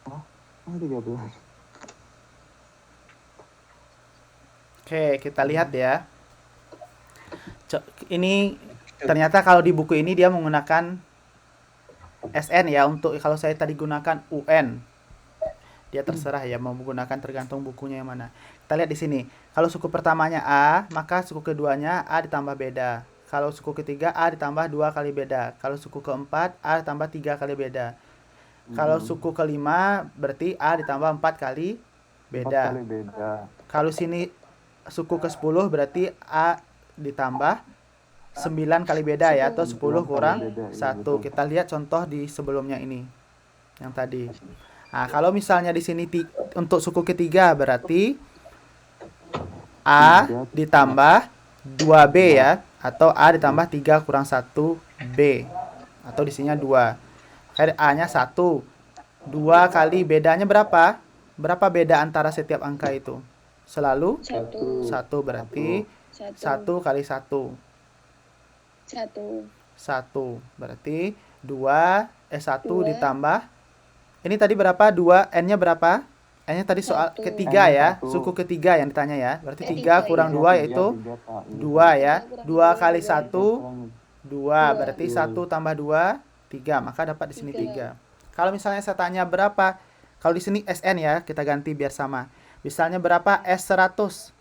Hah? 13. Oke, kita lihat ya. Ini ternyata kalau di buku ini dia menggunakan SN ya. Untuk kalau saya tadi gunakan UN. Dia terserah ya mau menggunakan tergantung bukunya yang mana. Kita lihat di sini. Kalau suku pertamanya A, maka suku keduanya A ditambah beda. Kalau suku ketiga A ditambah 2 kali beda. Kalau suku keempat A ditambah 3 kali beda. Kalau suku kelima berarti A ditambah 4 kali beda. Kalau sini suku ke-10 berarti A ditambah 9 kali beda ya, atau 10 kurang 1. Kita lihat contoh di sebelumnya ini. Yang tadi. Nah, kalau misalnya di sini untuk suku ketiga berarti A ditambah 2B ya, atau A ditambah 3 kurang 1B. Atau di sini 2. A-nya 1. 2 kali bedanya berapa? Berapa beda antara setiap angka itu? Selalu 1 berarti 1 kali 1. 1 berarti 1 ditambah. Ini tadi berapa? 2, N-nya berapa? N-nya tadi soal ketiga ya. Suku ketiga yang ditanya ya. Berarti 3 kurang 2 yaitu 2 ya. 2 kali 1 2. Berarti 1 tambah 2 3. Maka dapat di sini 3. Kalau misalnya saya tanya berapa? Kalau di sini SN ya, kita ganti biar sama. Misalnya berapa S100?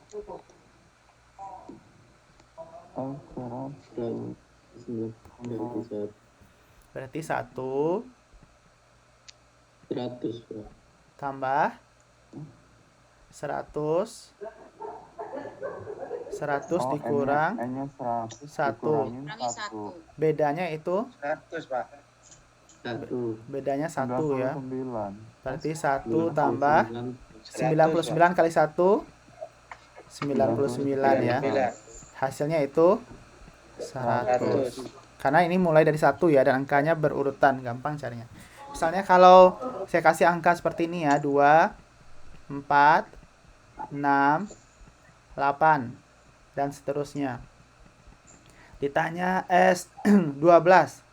Berarti 1 tambah 100 dikurang 1. Bedanya itu 100, Pak. Bedanya 1 ya. 99. Berarti 1 tambah 99 kali 1 99 ya. Hasilnya itu 100. Karena ini mulai dari 1 ya dan angkanya berurutan, gampang carinya. Misalnya kalau saya kasih angka seperti ini ya, 2, 4, 6, 8 dan seterusnya. Ditanya S12.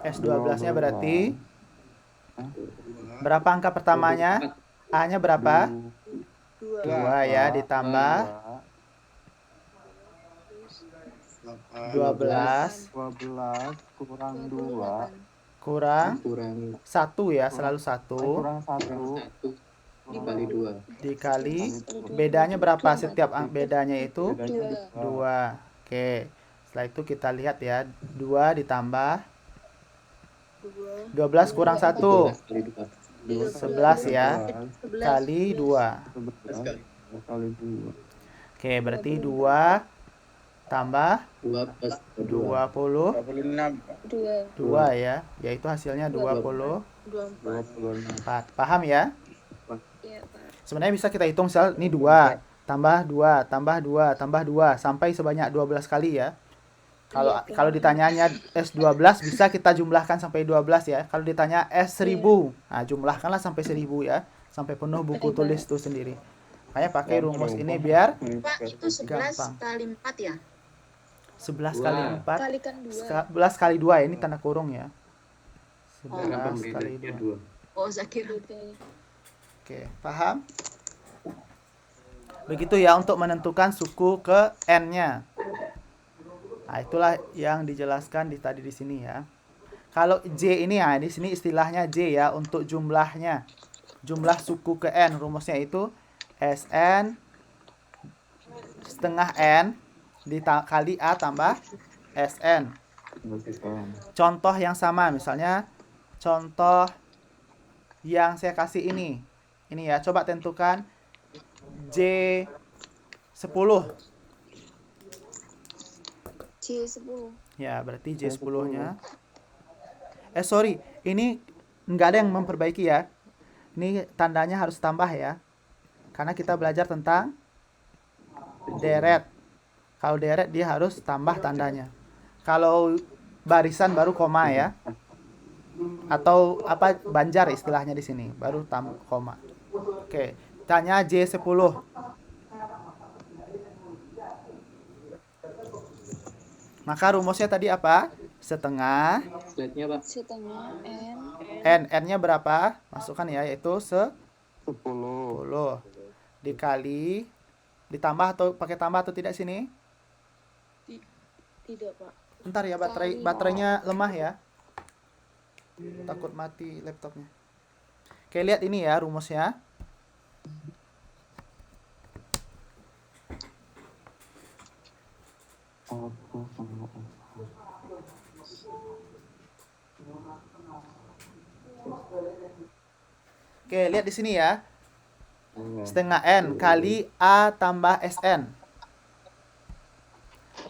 S12-nya berarti berapa angka pertamanya? A-nya berapa? 2 ya, ditambah 12 kurang 2 kurang 1 ya, selalu 1 kurang 1 dikali 2. dikali bedanya berapa? Setiap bedanya itu 2. Oke. Setelah itu kita lihat ya, 2 ditambah 12 kurang 1 11 ya, kali 2. Oke, berarti 2 tambah 20 2 ya, yaitu hasilnya 24. Paham ya? Sebenarnya bisa kita hitung misal ini 2 tambah 2 tambah 2 tambah 2 sampai sebanyak 12 kali ya. Kalau ditanyanya S12 bisa kita jumlahkan sampai 12 ya. Kalau ditanya S1000, nah jumlahkanlah sampai 1000 ya, sampai penuh buku tulis itu sendiri. Makanya pakai rumus ini biar Pak, itu 11 gampang. kali 4 ya? 11 kali 4 Kalikan 2. 11 kali 2 ya, ini tanda kurung ya. 11 kali 2. Oh, Zakir. Oke, paham? Begitu ya untuk menentukan suku ke N-nya. Nah, itulah yang dijelaskan tadi di sini ya. Kalau J ini ya, di sini istilahnya J ya untuk jumlahnya. Jumlah suku ke N, rumusnya itu Sn setengah N dikali A tambah Sn. Contoh yang sama, misalnya contoh yang saya kasih ini. Ini ya, coba tentukan J10. J10. Ya, berarti J10-nya. Sorry, ini nggak ada yang memperbaiki ya. Ini tandanya harus tambah ya. Karena kita belajar tentang deret. Kalau deret dia harus tambah tandanya. Kalau barisan baru koma ya. Atau apa banjar istilahnya di sini, baru koma. Oke, tanya J10. Maka rumusnya tadi apa? Setengah Setengah N-nya berapa? Masukkan ya, yaitu 10 dikali ditambah atau pakai tambah atau tidak sini? Tidak, Pak. Bentar ya, baterainya lemah ya. Takut mati laptopnya. Oke, lihat ini ya rumusnya. Oke, lihat di sini ya. Setengah N kali A tambah Sn.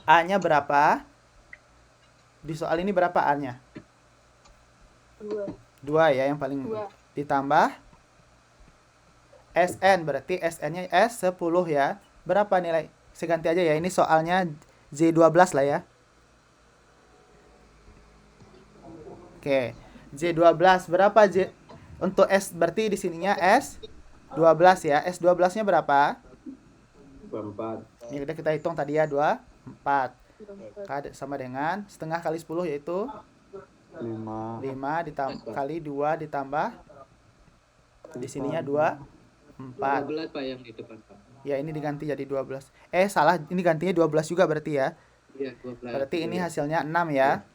A-nya berapa? Di soal ini berapa A-nya? 2 ya, yang paling. Ditambah Sn, berarti Sn-nya S10 ya. Berapa nilai? Saya ganti aja ya, ini soalnya J12 lah ya. Oke, J12 berapa untuk S, berarti di sininya S12 ya. S12-nya berapa? 24. Ini udah kita hitung tadi ya, 24. Sama dengan setengah kali 10 yaitu 5 kali 2 ditambah di sininya 24. 12 Pak yang di depan Pak. Ya, ini diganti jadi 12. Salah, ini gantinya 12 juga berarti ya. Iya, 12. Berarti ini hasilnya 6 ya.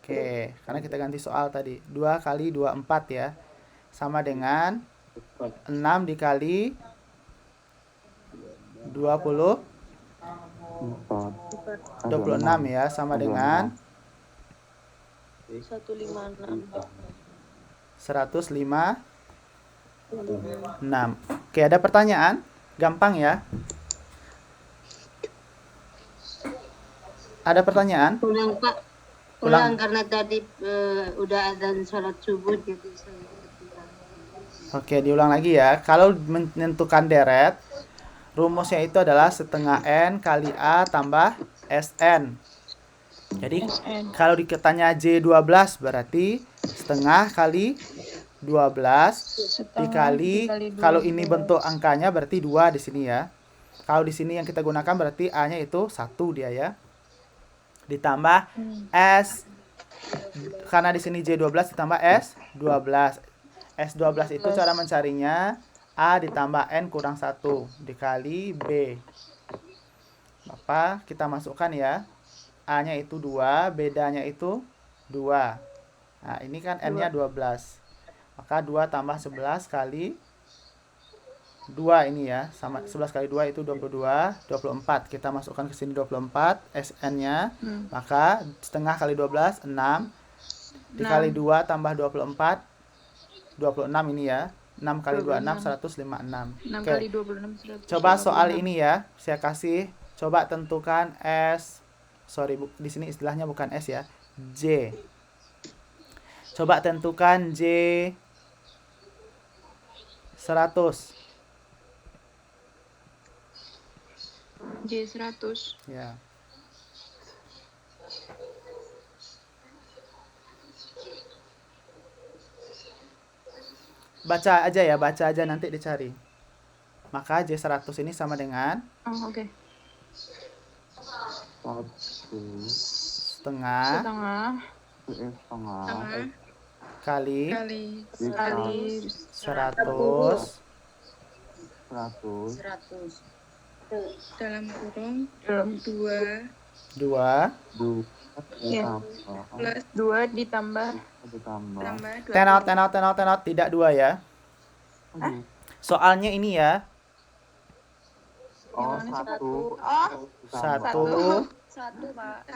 Oke, karena kita ganti soal tadi. 2 kali 24 ya. Sama dengan 6 dikali 26 ya, sama dengan 156. Oke, ada pertanyaan? Gampang ya. Ada pertanyaan? Ulang Pak. Ulang karena tadi udah azan sholat subuh jadi saya ketinggalan. Oke, diulang lagi ya. Kalau menentukan deret, rumusnya itu adalah setengah N kali A tambah SN. Jadi kalau dikatanya J12 berarti setengah kali 12 dikali, kalau ini bentuk angkanya berarti 2 di sini ya. Kalau di sini yang kita gunakan berarti A-nya itu 1 dia ya. Ditambah S, karena di sini J12 ditambah S12. S12 itu cara mencarinya A ditambah N kurang 1 dikali B. Bapak kita masukkan ya. A-nya itu 2, bedanya itu 2. Nah, ini kan N-nya 12. Maka 2 tambah 11 kali 2 ini ya. Sama 11 kali 2 itu 22, 24. Kita masukkan ke sini 24, SN-nya. Maka setengah kali 12, 6. Dikali 2 tambah 24, 26 ini ya. 6 kali 26, 156. 6 Oke. kali 26, 156. Coba soal ini ya. Saya kasih, coba tentukan S. Sorry, di sini istilahnya bukan S ya. J. Coba tentukan J 100. J100. Ya. Baca aja nanti dicari. Maka J100 ini sama dengan Oh, oke. 1 setengah kali Kali 100 dalam kurung 2 Ya. plus 2 ditambah Tenot, tidak 2 ya. Soalnya ini ya. Oh, 1 1 Pak.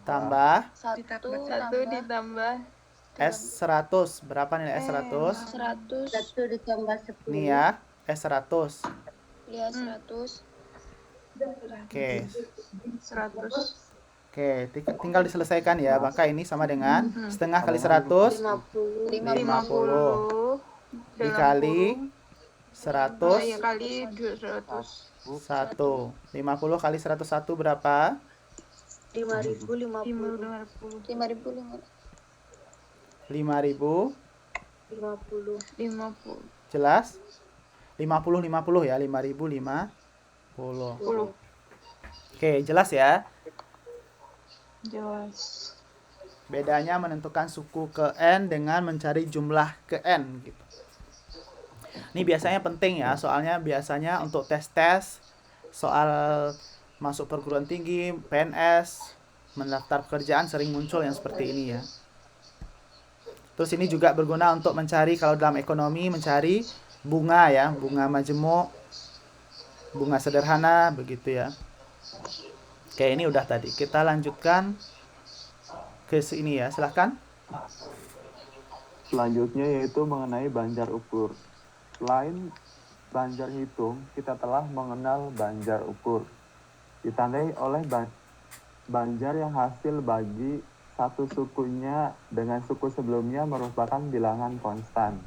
tambah 1 ditambah S100. Berapa nilai S100? 1 ditambah 10. Ini ya, S100. Ya, 100. Oke. 100. Oke, tinggal diselesaikan ya. Maka ini sama dengan setengah kali 100 50 dikali 100 ya kali 200. 1. 50 kali 101 berapa? 5.050. 5.050. 50. Jelas? 50 ya, 5.050. Oke, jelas ya? Jelas. Bedanya menentukan suku ke N dengan mencari jumlah ke N gitu. Ini biasanya penting ya, soalnya biasanya untuk tes-tes soal masuk perguruan tinggi, PNS, mendaftar pekerjaan sering muncul yang seperti ini ya. Terus ini juga berguna untuk mencari, kalau dalam ekonomi mencari bunga ya, bunga majemuk, bunga sederhana begitu ya. Oke, ini udah tadi. Kita lanjutkan ke sini ya, silahkan. Selanjutnya yaitu mengenai banjar ukur. Selain banjar hitung, kita telah mengenal banjar ukur. Ditandai oleh banjar yang hasil bagi satu sukunya dengan suku sebelumnya merupakan bilangan konstan.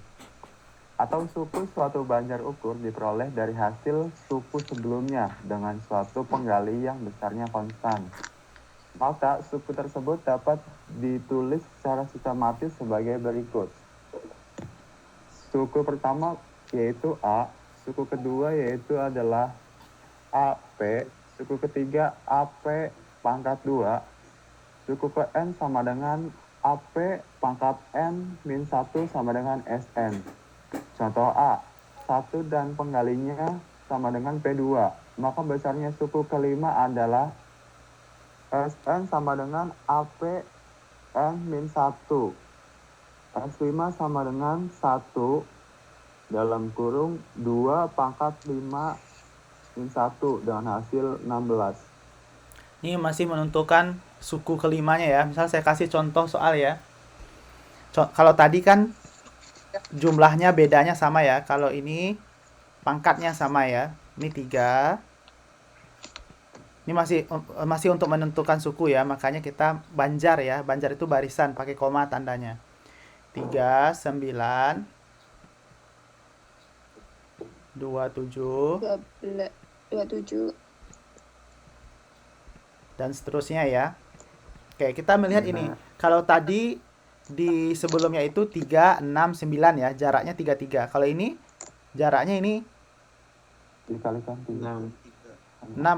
Atau suku suatu banjar ukur diperoleh dari hasil suku sebelumnya dengan suatu penggali yang besarnya konstan. Maka suku tersebut dapat ditulis secara sistematis sebagai berikut. Suku pertama yaitu A, suku kedua yaitu adalah AP, suku ketiga AP pangkat 2, suku ke N sama dengan AP pangkat N min 1 sama dengan SN. Contoh A, 1 dan penggalinya sama dengan P2, maka besarnya suku kelima adalah SN sama dengan AP N min 1, S5 sama dengan 1 dalam kurung 2 pangkat 5 min 1 dengan hasil 16. Ini masih menentukan suku kelimanya ya. Misal saya kasih contoh soal ya. Kalau tadi kan jumlahnya bedanya sama ya. Kalau ini pangkatnya sama ya. Ini 3. Ini masih untuk menentukan suku ya, makanya kita banjar ya. Banjar itu barisan pakai koma tandanya. 3, 9, 27, 27. dan seterusnya ya. Oke, kita melihat ini. Kalau tadi di sebelumnya itu 3, 6, 9 ya, jaraknya 3, 3. Kalau ini jaraknya ini Dikalikan 6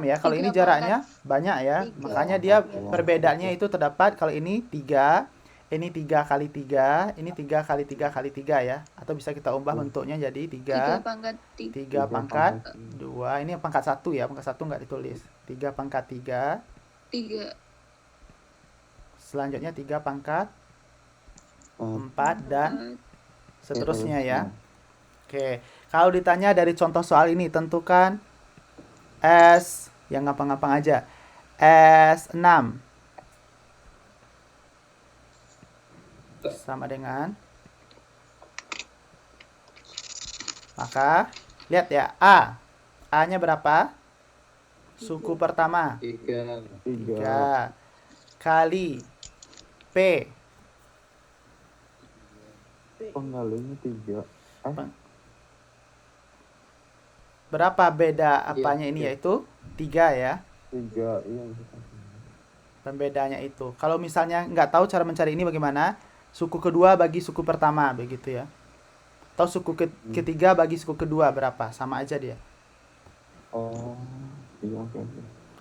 ya. Kalau ini jaraknya banyak ya. Makanya dia perbedaannya itu terdapat kalau ini 3, ini 3 kali 3, ini 3 kali 3 kali 3 ya. Atau bisa kita ubah bentuknya jadi 3 pangkat 2. Ini pangkat 1 ya, pangkat 1 nggak ditulis. 3 pangkat 3. 3. Selanjutnya 3 pangkat 4 dan seterusnya ya. Oke, kalau ditanya dari contoh soal ini, tentukan S yang gampang-gampang aja. S6 sama dengan, maka lihat ya, A-nya berapa? Suku pertama 3 kali P Pengalinya 3. berapa beda apanya ini yaitu 3 ya. 3, iya. Pembedanya itu. Kalau misalnya nggak tahu cara mencari ini bagaimana? Suku kedua bagi suku pertama begitu ya. Atau suku ketiga bagi suku kedua berapa? Sama aja dia. Oh, iya, oke.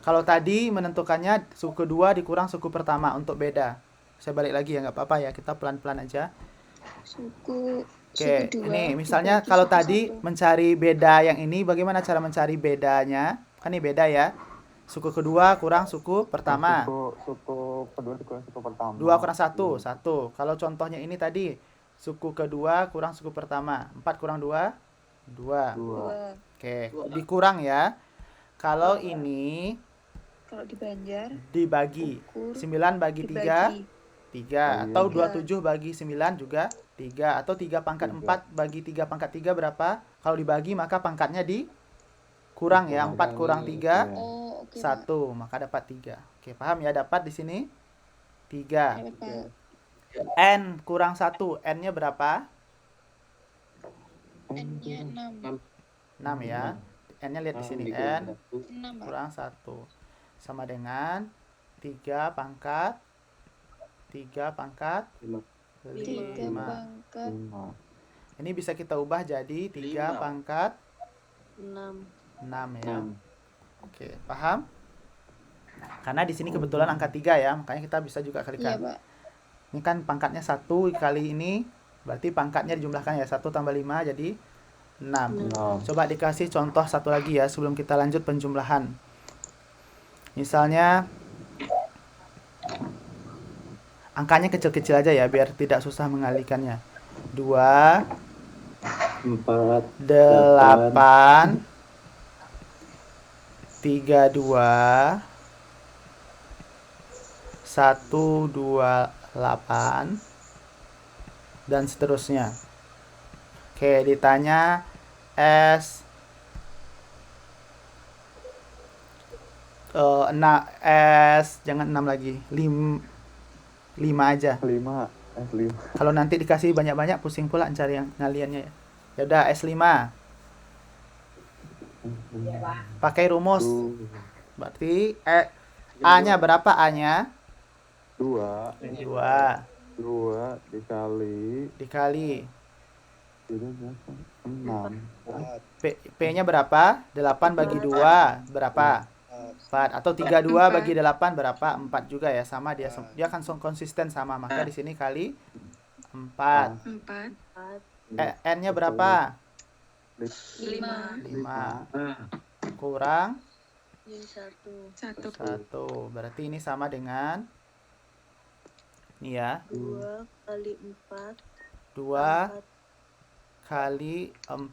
Kalau tadi menentukannya suku kedua dikurang suku pertama untuk beda. Saya balik lagi ya, nggak apa-apa ya. Kita pelan-pelan aja. Oke, ini misalnya kalau tadi mencari beda yang ini, bagaimana cara mencari bedanya? Kan ini beda ya. Suku kedua kurang suku pertama. Suku kedua dikurang suku pertama. 2 kurang 1, 1. Kalau contohnya ini tadi, suku kedua kurang suku pertama. 4 kurang 2, 2. Oke, dikurang ya. Kalau ini Kalau di Banjar dibagi. 9 bagi 3, 3. Atau 27 bagi 9 juga 3. Atau 3 pangkat 4 bagi 3 pangkat 3 berapa? Kalau dibagi maka pangkatnya dikurang ya. 4 kurang 3, 1. Maka dapat 3. Oke, paham ya? Dapat di sini 3. N kurang 1. N-nya berapa? N-nya 6. 6 ya. N-nya lihat di sini. N kurang 1. Sama dengan 3 pangkat 5. Ini bisa kita ubah jadi 3 pangkat 6 ya. Oke, paham? Karena di sini kebetulan angka 3 ya, makanya kita bisa juga kalikan. Iya, Pak. Ini kan pangkatnya 1 kali ini, berarti pangkatnya dijumlahkan ya, 1 tambah 5 jadi 6. Coba dikasih contoh satu lagi ya sebelum kita lanjut penjumlahan. Misalnya angkanya kecil-kecil aja ya biar tidak susah mengalihkannya. 2 4 8 3 2 1 2 8 dan seterusnya. Oke, ditanya S 6 S jangan 6 lagi. 5 aja. 5. S5. Kalau nanti dikasih banyak-banyak pusing pula cari yang ngaliannya ya. Ya udah S5. Pakai rumus. Berarti A-nya berapa A-nya? 2 dikali 6. P-nya berapa? 8 bagi 2 berapa? 4. Atau 32 bagi 8 berapa? 4 juga ya, sama dia akan konsisten sama. Maka di sini kali 4. N-nya berapa? 5. Kurang 1. Berarti ini sama dengan ini ya. 2 kali 4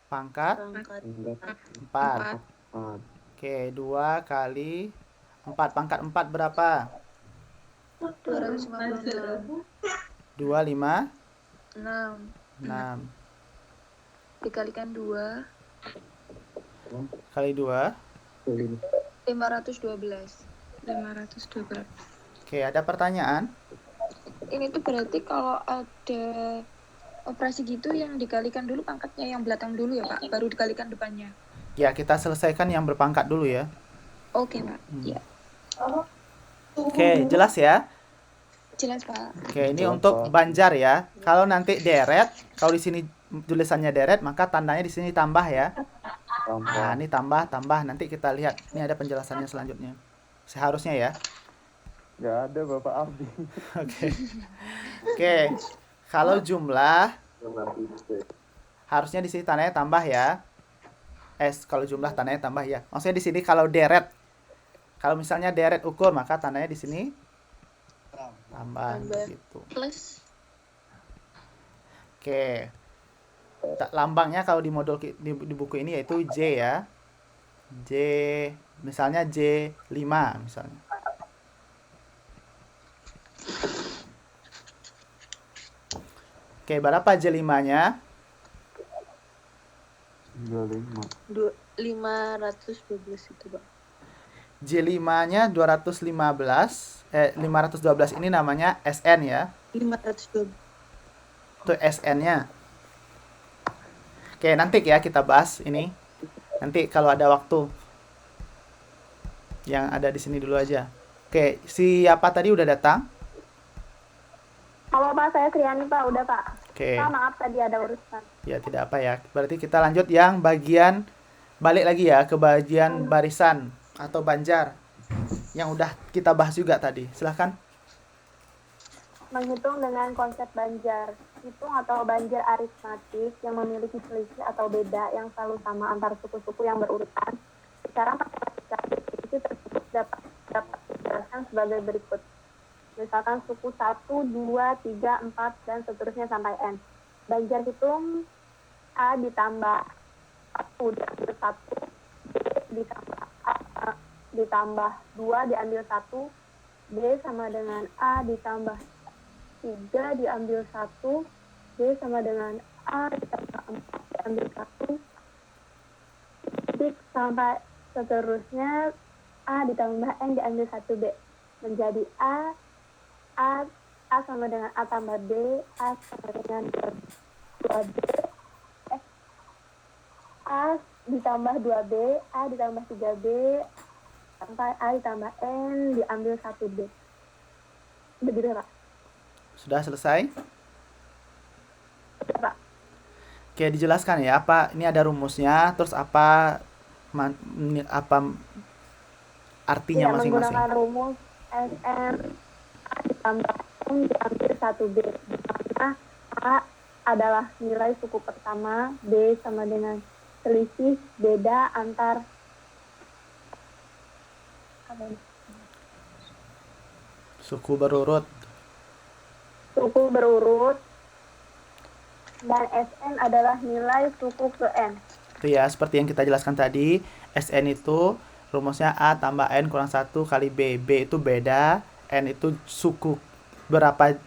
pangkat 4. Oke, 2 kali 4 pangkat 4 berapa? 256. 6 Dikalikan 2 kali 2 512. 512. Oke, ada pertanyaan? Ini tuh berarti kalau ada operasi gitu yang dikalikan dulu pangkatnya yang belakang dulu ya Pak, baru dikalikan depannya. Ya, kita selesaikan yang berpangkat dulu ya. Oke Pak. Ya. Oke, jelas ya? Jelas Pak. Oke, ini Jelas, untuk Pak. banjar ya. Kalau nanti deret, kalau di sini tulisannya deret, maka tandanya di sini tambah ya. Nah, ini tambah. Nanti kita lihat. Ini ada penjelasannya selanjutnya. Seharusnya ya. Nggak ada Bapak Ardi. Oke. Kalau jumlah harusnya di sini tandanya tambah ya. Kalau jumlah tandanya tambah ya. Maksudnya di sini kalau deret. Kalau misalnya deret ukur, maka tandanya di sini tambah gitu. Plus. Oke. Lambangnya kalau di modul di buku ini yaitu J ya. J, misalnya J5 misalnya. Oke, berapa J5-nya? 512 itu Pak. J5-nya 512 ini namanya SN ya. 512. Itu SN-nya. Oke, nanti ya kita bahas ini. Nanti kalau ada waktu. Yang ada di sini dulu aja. Oke, siapa tadi udah datang? Halo Pak, saya Kriani Pak, udah Pak. Oke. Pak, maaf tadi ada urusan. Ya, tidak apa ya. Berarti kita lanjut yang bagian, balik lagi ya ke bagian barisan atau banjar. Yang udah kita bahas juga tadi. Silahkan. Menghitung dengan konsep banjar. Hitung atau banjar aritmatik yang memiliki selisih atau beda yang selalu sama antar suku-suku yang berurutan. Secara matematika, definisi tersebut dapat dijelaskan sebagai berikut. Misalkan suku 1, 2, 3, 4, dan seterusnya sampai N. Banjar hitung A ditambah 1 diambil 1, B ditambah A ditambah 2 diambil 1, B sama dengan A ditambah 3 diambil 1, B sama dengan A ditambah 4 diambil 1, titik sampai seterusnya A ditambah N diambil 1B. Menjadi A sama dengan A tambah B, A sama dengan 2B, A ditambah 2B, A ditambah 3B, sampai A ditambah N diambil 1B. Begitu Pak. Sudah selesai? Sudah Pak. Oke, dijelaskan ya. Apa ini ada rumusnya, terus apa artinya Ya, masing-masing? menggunakan rumus SM A ditambah N diambil 1B. Di mana A adalah nilai suku pertama, B sama dengan selisih beda antar Suku berurut. Dan SN adalah nilai suku ke N. Itu ya, seperti yang kita jelaskan tadi, SN itu rumusnya A tambah N kurang 1 kali B. B itu beda, N itu suku, berapa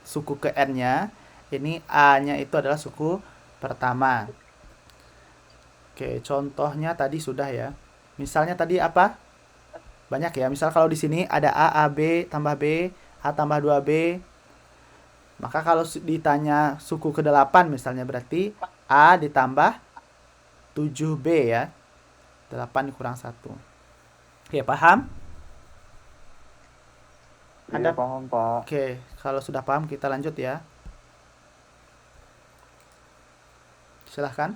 suku ke N-nya. Ini A-nya itu adalah suku pertama. Oke, contohnya tadi sudah ya. Misalnya tadi apa? Banyak ya. Misal kalau di sini ada A, AB tambah B, A tambah 2B. Maka kalau ditanya suku ke-8 misalnya berarti A ditambah 7B ya. 8 kurang 1. Oke, paham? Iya, paham Pak. Oke, kalau sudah paham kita lanjut ya. Silahkan.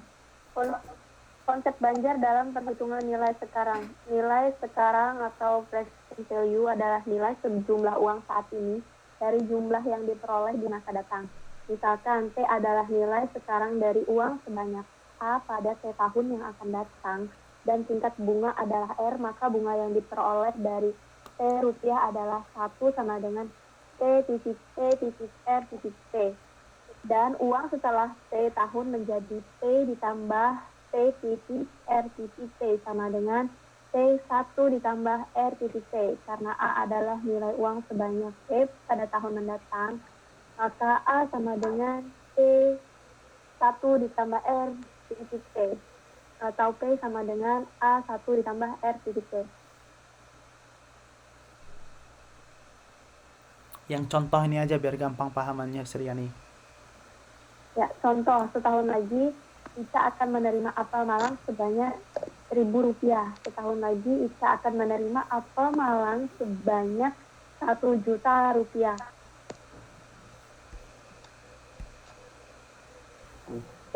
Konsep banjar dalam perhitungan nilai sekarang. Nilai sekarang atau present value adalah nilai sejumlah uang saat ini dari jumlah yang diperoleh di masa datang. Misalkan T adalah nilai sekarang dari uang sebanyak A pada T tahun yang akan datang dan tingkat bunga adalah R, maka bunga yang diperoleh dari T rupiah adalah 1 sama dengan T titik R titik T. Dan uang setelah T tahun menjadi T ditambah T titik R titik T sama dengan T1 ditambah R titik T. Karena A adalah nilai uang sebanyak T pada tahun mendatang, maka A sama dengan T1 ditambah R titik T. atau P sama dengan A1 ditambah R titik T. Yang contoh ini aja biar gampang pahamannya, Sriani. Ya, contoh, setahun lagi Ica akan menerima apel malang sebanyak Rp1.000. Setahun lagi Ica akan menerima apel malang sebanyak Rp1.000.000.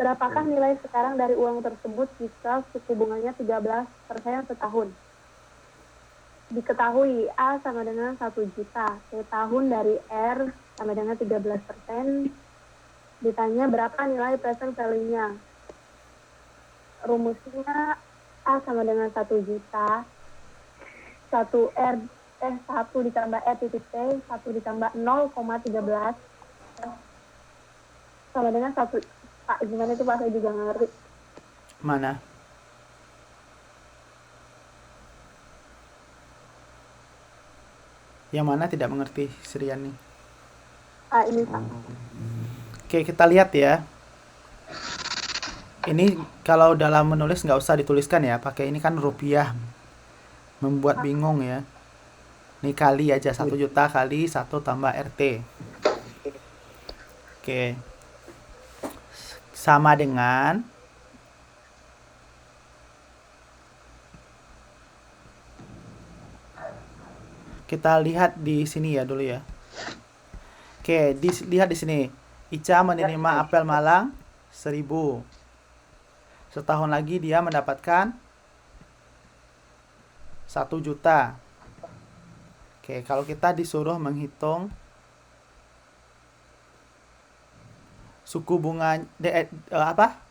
Berapakah nilai sekarang dari uang tersebut jika suku bunganya 13% setahun? Diketahui A sama dengan 1 juta. Tahun dari R sama dengan 13%. Ditanya berapa nilai present value-nya. Rumusnya A sama dengan 1 juta. 1 ditambah R titik T, 1 ditambah 0,13 sama dengan 1. Pak, gimana itu Pak? Saya juga nggak ngerti. Mana? Yang mana tidak mengerti, Sriani? Ini Pak. Oke, kita lihat ya. Ini kalau dalam menulis nggak usah dituliskan ya, pakai ini kan rupiah. Membuat bingung ya. Ini kali aja 1 juta kali 1 tambah RT. Oke. Sama dengan kita lihat di sini ya dulu ya. Oke, lihat di sini. Ica menerima apel malang 1.000. Setahun lagi dia mendapatkan 1 juta. Oke, kalau kita disuruh menghitung suku bunga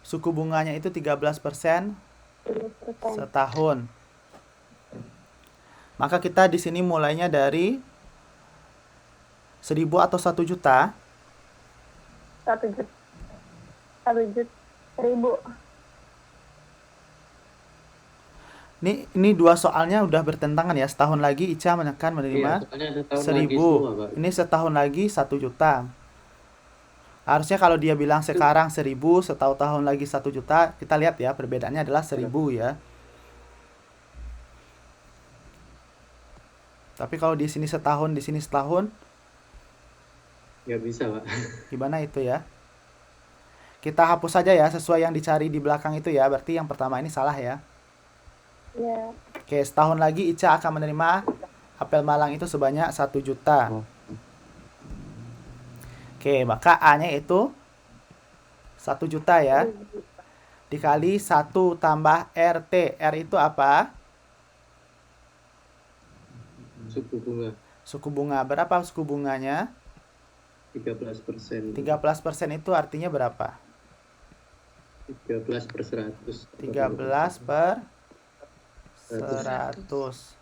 suku bunganya itu 13% setahun. Maka kita di sini mulainya dari 1.000 atau 1 juta? 1 juta. 1.000. Ini dua soalnya udah bertentangan ya. Setahun lagi Ica akan menerima 1.000. Ini setahun lagi 1 juta. Harusnya kalau dia bilang sekarang 1.000, setahun lagi 1 juta, kita lihat ya perbedaannya adalah 1.000 ya. Tapi kalau di sini setahun, di sini setahun, nggak bisa Pak. Gimana itu ya? Kita hapus saja ya sesuai yang dicari di belakang itu ya. Berarti yang pertama ini salah ya. Ya. Oke, setahun lagi Ica akan menerima apel malang itu sebanyak 1 juta. Oke, maka A-nya itu 1 juta ya. Dikali 1 tambah RT. R itu apa? Suku bunga. Suku bunga. Berapa suku bunganya? 13%. 13% itu artinya berapa? 13 per 100. 13 per 100.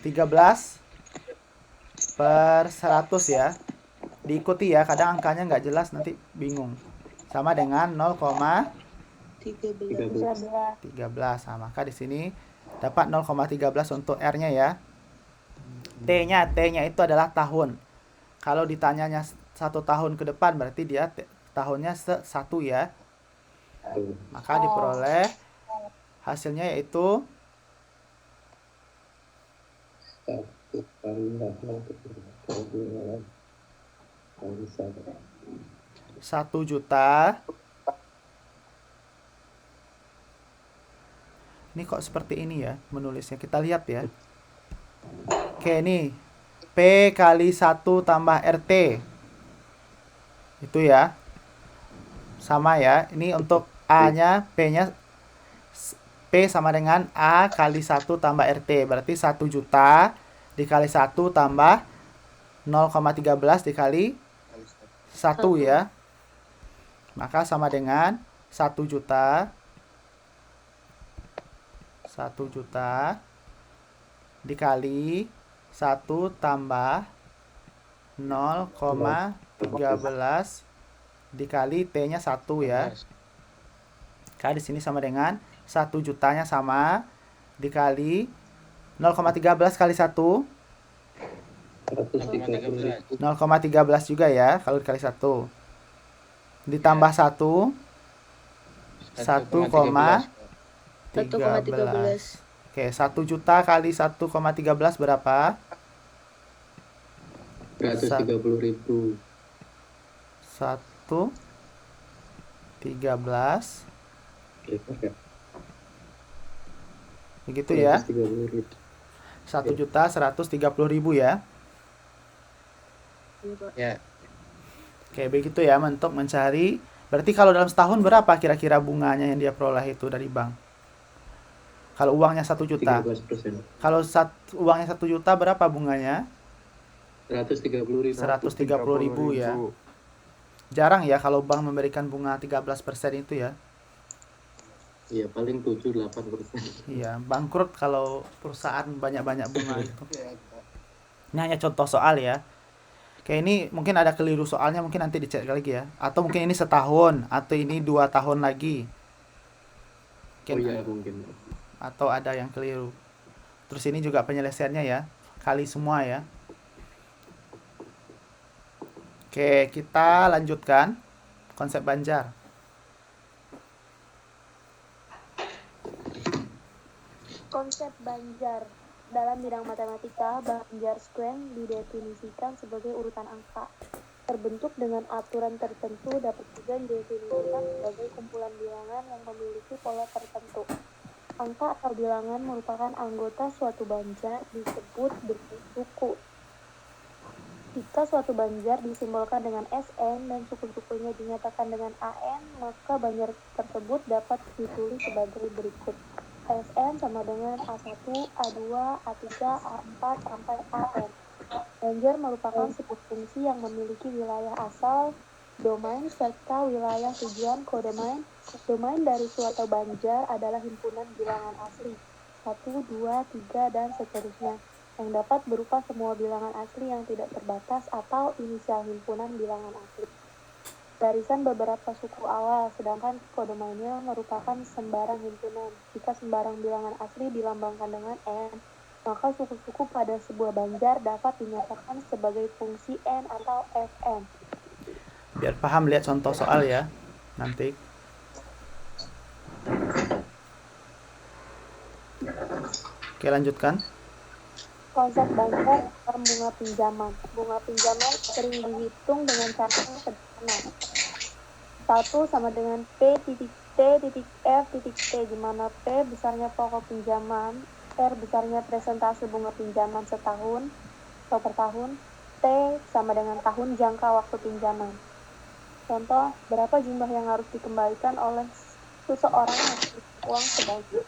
13 per 100 ya. Diikuti ya, kadang angkanya nggak jelas nanti bingung. Sama dengan 0,13. Nah, maka di sini dapat 0,13 untuk R-nya ya. T-nya itu adalah tahun. Kalau ditanyanya 1 tahun ke depan berarti dia tahunnya 1 ya. Maka diperoleh hasilnya yaitu 1 juta. Ini kok seperti ini ya menulisnya. Kita lihat ya. Oke, ini P kali 1 tambah RT. Itu ya. Sama ya. Ini untuk A-nya, P-nya P sama dengan A kali 1 tambah RT. Berarti 1 juta dikali 1 tambah 0,13 dikali 1 ya. Maka sama dengan 1 juta. 1 juta dikali 1 tambah 0,13 dikali T-nya 1 ya. Di sini sama dengan 1 jutanya sama dikali 0,13 kali 1 0,13 juga ya kalau dikali 1 ditambah 1 1,13. 1,13. Oke, 1 juta kali 1,13 berapa? 130.000. 1,13. Begitu ya? 130.000. 1.130.000 ya. Ya. Oke, begitu ya untuk mencari. Berarti kalau dalam setahun berapa kira-kira bunganya yang dia peroleh itu dari bank? Kalau uangnya 1 juta. 13%. Kalau uangnya 1 juta berapa bunganya? 130.000. 130.000 ya. Jarang ya kalau bank memberikan bunga 13% itu ya. Iya, paling 7-8%. Iya, bangkrut kalau perusahaan banyak-banyak bunga itu. Ini hanya contoh soal ya. Kayak ini mungkin ada keliru soalnya, mungkin nanti dicek lagi ya. Atau mungkin ini setahun, atau ini 2 tahun lagi. Oh iya, mungkin. Atau ada yang keliru. Terus ini juga penyelesaiannya ya. Kali semua ya. Oke, kita lanjutkan konsep Banjar. Konsep Banjar. Dalam bidang matematika, Banjar square didefinisikan sebagai urutan angka. Terbentuk dengan aturan tertentu dapat juga didefinisikan sebagai kumpulan bilangan yang memiliki pola tertentu. Angka atau bilangan merupakan anggota suatu banjar disebut bentuk suku. Jika suatu banjar disimbolkan dengan SN dan suku-sukunya dinyatakan dengan AN, maka banjar tersebut dapat ditulis sebagai berikut. SN sama dengan A1, A2, A3, A4, sampai AN. Banjar merupakan sebuah fungsi yang memiliki wilayah asal, domain, serta wilayah tujuan kodomain. Domain dari suatu banjar adalah himpunan bilangan asli, 1, 2, 3, dan seterusnya, yang dapat berupa semua bilangan asli yang tidak terbatas atau inisial himpunan bilangan asli. Barisan beberapa suku awal, sedangkan kodomainnya merupakan sembarang himpunan. Jika sembarang bilangan asli dilambangkan dengan N, maka suku-suku pada sebuah banjar dapat dinyatakan sebagai fungsi N atau Fn. Biar paham, lihat contoh soal ya nanti. Oke, lanjutkan. Konsep banjar dalam bunga pinjaman. Bunga pinjaman sering dihitung dengan cara yang sederhana. 1 sama dengan P titik T titik F titik T, di mana P besarnya pokok pinjaman, R besarnya presentase bunga pinjaman setahun atau per tahun, T sama dengan tahun jangka waktu pinjaman. Contoh, berapa jumlah yang harus dikembalikan oleh seseorang yang uang sebanyak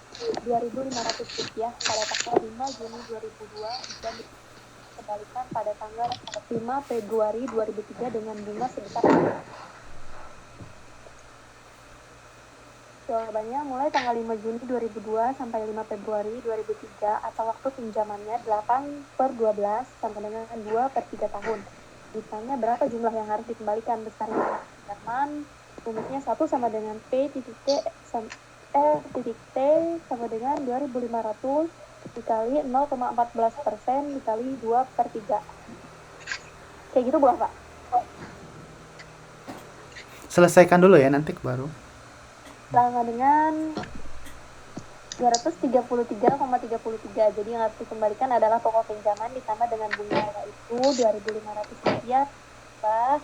Rp2.500 pada tanggal 5 Juni 2002 dan dikembalikan pada tanggal 5 Februari 2003 dengan bunga sebesar. Jawabannya mulai tanggal 5 Juni 2002 sampai 5 Februari 2003 atau waktu pinjamannya 8/12 sampai dengan 2/3 tahun. Ditanya berapa jumlah yang harus dikembalikan, besarnya pinjaman rumusnya 1 sama dengan P titik T titik T sama dengan 2.500 dikali 0,14% dikali 2/3. Kayak gitu bukan, Pak? Selesaikan dulu ya, nanti baru. Sama dengan 233,33. Jadi yang harus dikembalikan adalah pokok pinjaman ditambah dengan bunga, yaitu Rp2.500 plus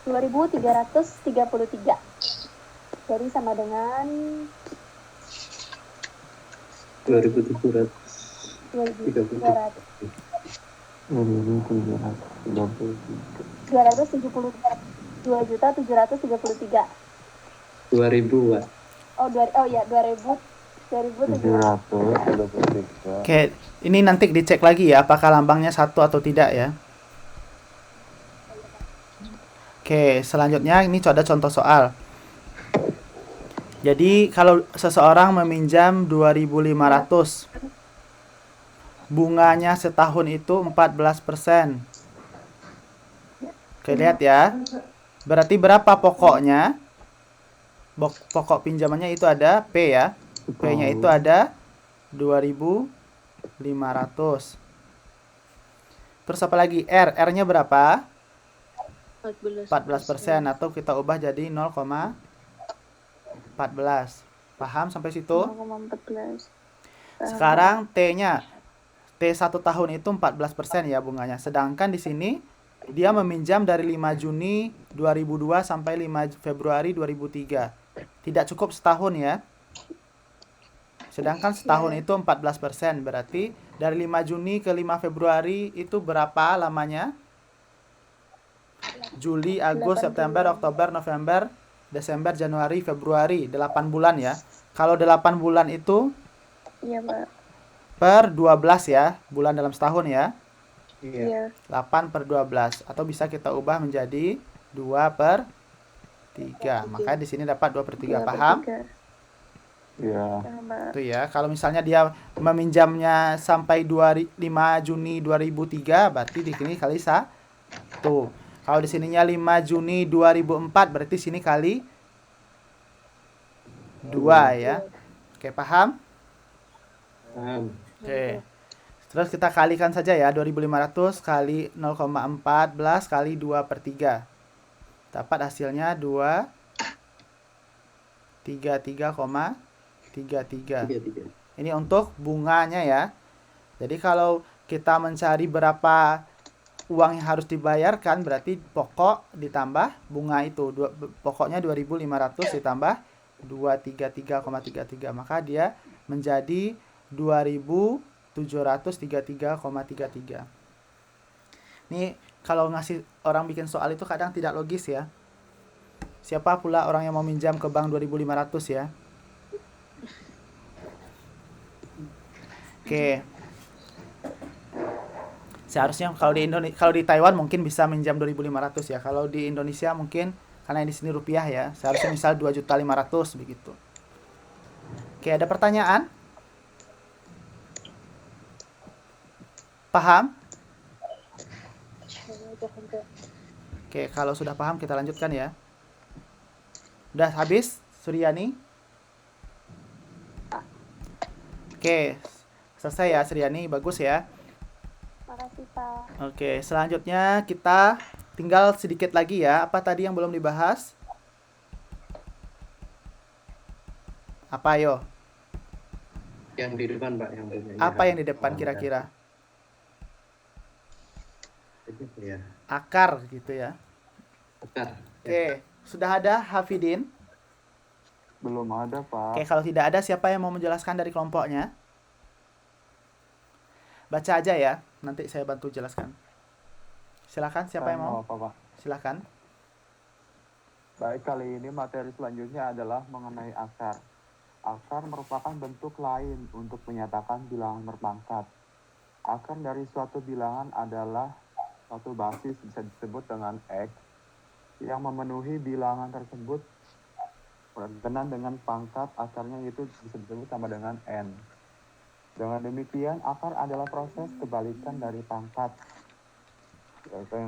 2.333. Jadi sama dengan 2.700. 2.733. 2.000, Pak. Oh ya, 2.733. Oke, ini nanti dicek lagi ya apakah lambangnya 1 atau tidak ya. Oke, selanjutnya ini ada contoh soal. Jadi kalau seseorang meminjam 2.500, bunganya setahun itu 14%. Oke, lihat ya. Berarti berapa pokoknya? Pokok pinjamannya itu ada P ya. P-nya itu ada 2.500. Terus apa lagi? R-nya berapa? 14%, atau kita ubah jadi 0,14. 14. Paham sampai situ? 0,14. Sekarang T-nya. T 1 tahun itu 14% ya bunganya. Sedangkan di sini dia meminjam dari 5 Juni 2002 sampai 5 Februari 2003. Tidak cukup setahun ya. Sedangkan setahun itu 14%. Berarti dari 5 Juni ke 5 Februari itu berapa lamanya? Juli, Agustus, September, Oktober, November, Desember, Januari, Februari. 8 bulan ya. Kalau 8 bulan itu Iya, Pak. per 12 ya. Bulan dalam setahun ya. Iya. 8 per 12. Atau bisa kita ubah menjadi 2 per 3. Makanya di sini dapat 2 per 3. Paham? Iya. Itu ya. Kalau misalnya dia meminjamnya sampai 5 Juni 2003, berarti di sini kali 1. Kalau di sininya 5 Juni 2004, berarti sini kali 2 ya. Oke, paham? Paham. Oke. Terus kita kalikan saja ya. 2.500 kali 0,14 kali 2 per 3. Dapat hasilnya 233,33. Ini untuk bunganya ya. Jadi kalau kita mencari berapa uang yang harus dibayarkan, berarti pokok ditambah bunga itu. Pokoknya 2.500 ditambah 233,33. Maka dia menjadi 2.733,33. Nih, kalau ngasih orang bikin soal itu kadang tidak logis ya. Siapa pula orang yang mau minjam ke bank 2.500 ya? Oke. Seharusnya kalau di Taiwan mungkin bisa minjam 2.500 ya. Kalau di Indonesia mungkin karena di sini rupiah ya, seharusnya misal 2.500.000 begitu. Oke, ada pertanyaan? Paham? Oke, kalau sudah paham kita lanjutkan ya. Udah habis, Suryani? Oke, selesai ya Suryani, bagus ya. Makasih, Pak. Oke, selanjutnya kita tinggal sedikit lagi ya. Apa tadi yang belum dibahas? Apa yo? Yang di depan, Pak, yang Apa yang di depan kira-kira? Ya. Akar gitu ya. Akar. Oke, sudah ada Hafidin? Belum ada, Pak. Oke, kalau tidak ada siapa yang mau menjelaskan dari kelompoknya? Baca aja ya, nanti saya bantu jelaskan. Silakan, siapa yang mau? Apa, Pak? Silakan. Baik, kali ini materi selanjutnya adalah mengenai akar. Akar merupakan bentuk lain untuk menyatakan bilangan berpangkat. Akar dari suatu bilangan adalah suatu basis, bisa disebut dengan X, yang memenuhi bilangan tersebut berkenaan dengan pangkat akarnya, itu bisa disebut sama dengan N. Dengan demikian, akar adalah proses kebalikan dari pangkat.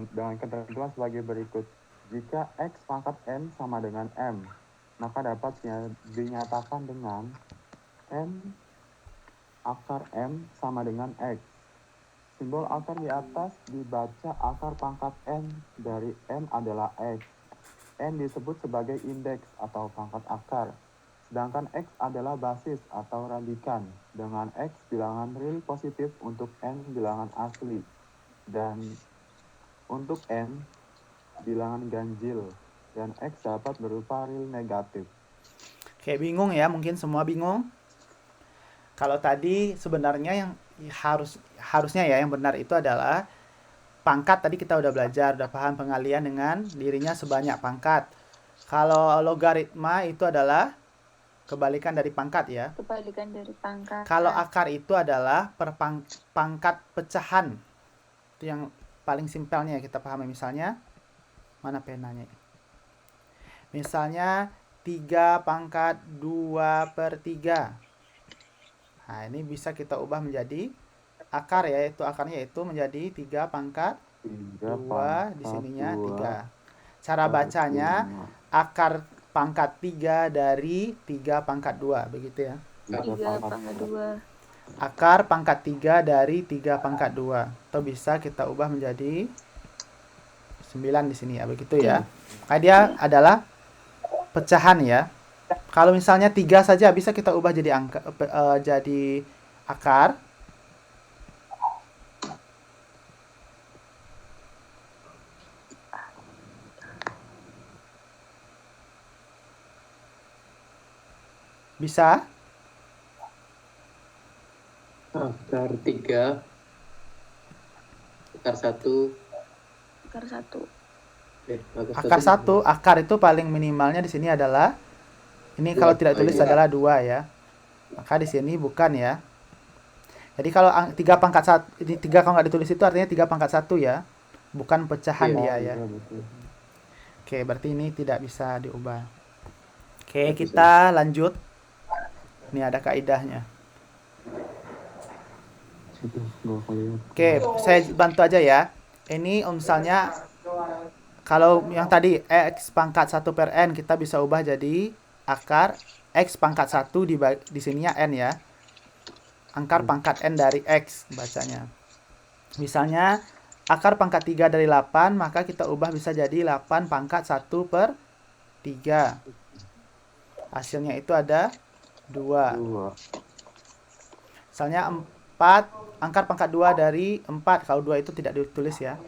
Dengan ketentuan sebagai berikut. Jika X pangkat N sama dengan M, maka dapat dinyatakan dengan N akar M sama dengan X. Simbol akar di atas dibaca akar pangkat N dari M adalah X. N disebut sebagai indeks atau pangkat akar. Sedangkan X adalah basis atau radikan. Dengan X bilangan real positif untuk N bilangan asli. Dan untuk N bilangan ganjil. Dan X dapat berupa real negatif. Oke, bingung ya? Mungkin semua bingung. Kalau tadi sebenarnya yang harusnya ya yang benar itu adalah pangkat. Tadi kita udah belajar, udah paham pengalian dengan dirinya sebanyak pangkat. Kalau logaritma itu adalah kebalikan dari pangkat ya. Kebalikan dari pangkat. Kalau akar itu adalah pangkat pecahan. Itu yang paling simpelnya kita pahami. Misalnya, mana penanya? Misalnya 3 pangkat 2 per 3. Nah, ini bisa kita ubah menjadi akar ya, itu akarnya itu menjadi 3 pangkat 2, di sininya 3. Cara bacanya akar pangkat 3 dari 3 pangkat 2, begitu ya. 3 pangkat 2. Akar pangkat 3 dari 3 pangkat 2. Atau bisa kita ubah menjadi 9 di sini ya, begitu ya. Maka dia adalah pecahan ya. Kalau misalnya 3 saja bisa kita ubah jadi jadi akar. Bisa? Akar 3, akar 1. Akar 1. Akar 1, akar itu paling minimalnya di sini adalah ini kalau tidak tulis adalah 2 ya. Maka di sini bukan ya. Jadi kalau 3 pangkat 1, ini 3 kalau nggak ditulis itu artinya 3 pangkat 1 ya. Bukan pecahan dia ya. Oke, berarti ini tidak bisa diubah. Oke, kita lanjut. Ini ada kaidahnya. Oke, saya bantu aja ya. Ini misalnya kalau yang tadi X pangkat 1 per N kita bisa ubah jadi akar X pangkat 1 di sininya N ya. Akar pangkat N dari X bacanya. Misalnya akar pangkat 3 dari 8 maka kita ubah bisa jadi 8 pangkat 1 per 3. Hasilnya itu ada 2. Misalnya 4, angkat pangkat 2 dari 4. Kalau 2 itu tidak ditulis ya.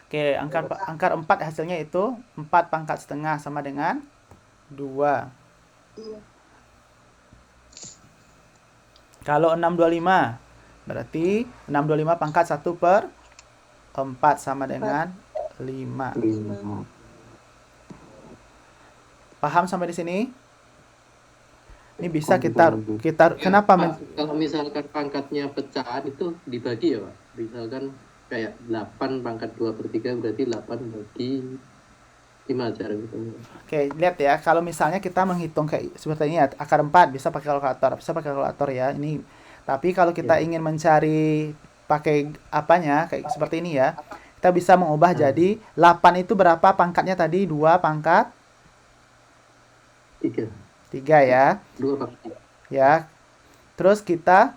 Oke, angka 4 hasilnya itu 4 pangkat setengah sama dengan 2. Kalau 625, berarti 625 pangkat 1 per 4 sama dengan 5. Paham sampai di sini? Ini bisa kita kenapa kalau misalkan pangkatnya pecahan itu dibagi ya Pak. Misalkan kayak 8 pangkat 2 per 3 berarti 8 bagi 5 cara gitu. Oke, lihat ya. Kalau misalnya kita menghitung kayak seperti ini ya, akar 4 bisa pakai kalkulator ya. Ini. Tapi kalau kita ingin mencari pakai apanya kayak seperti ini ya, kita bisa mengubah jadi 8 itu berapa pangkatnya tadi? 2 pangkat 3 ya. 2 pangkat 3. Ya. Terus kita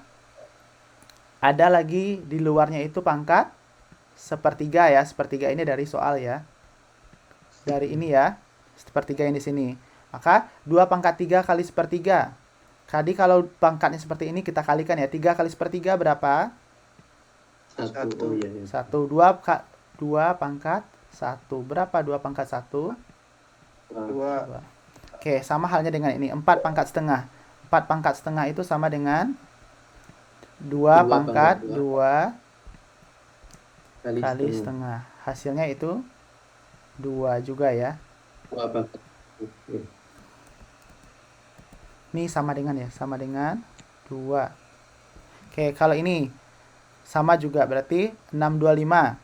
ada lagi di luarnya itu pangkat sepertiga ya. Sepertiga ini dari soal ya. Dari ini ya. Sepertiga yang di sini. Maka 2 pangkat 3 kali sepertiga. Tadi kalau pangkatnya seperti ini kita kalikan ya. 3 kali sepertiga berapa? 1. 1. 2 pangkat 1. Berapa 2 pangkat 1? 2. Oke, sama halnya dengan ini. 4 pangkat setengah. 4 pangkat setengah itu sama dengan 2 pangkat 2 kali setengah. Hasilnya itu 2 juga ya. 2 pangkat. Ini sama dengan ya. Sama dengan 2. Oke, kalau ini sama juga berarti 625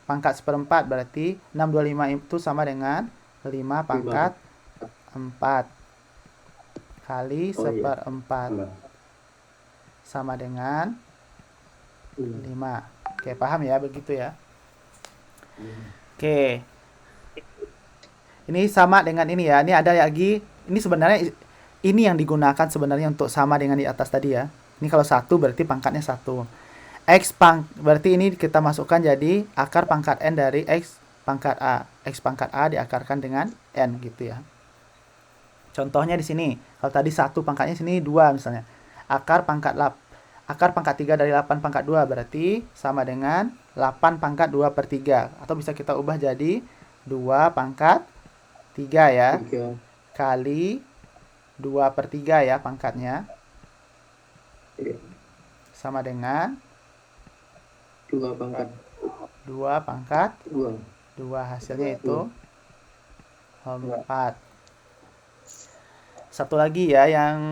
pangkat seperempat. Berarti 625 itu sama dengan 5 pangkat 4 kali seperempat sama dengan 5. Oke, paham ya begitu ya. Oke. Ini sama dengan ini ya. Ini ada lagi. Ini sebenarnya ini yang digunakan sebenarnya untuk sama dengan di atas tadi ya. Ini kalau 1 berarti pangkatnya 1. Berarti ini kita masukkan jadi akar pangkat N dari X pangkat A. X pangkat A diakarkan dengan N gitu ya. Contohnya di sini, kalau tadi 1 pangkatnya sini 2 misalnya. Akar pangkat 3 dari 8 pangkat 2 berarti sama dengan 8 pangkat 2 per 3. Atau bisa kita ubah jadi 2 pangkat 3 ya. Kali 2 per 3 ya pangkatnya. Sama dengan 2 pangkat 2 hasilnya itu 4. Satu lagi ya yang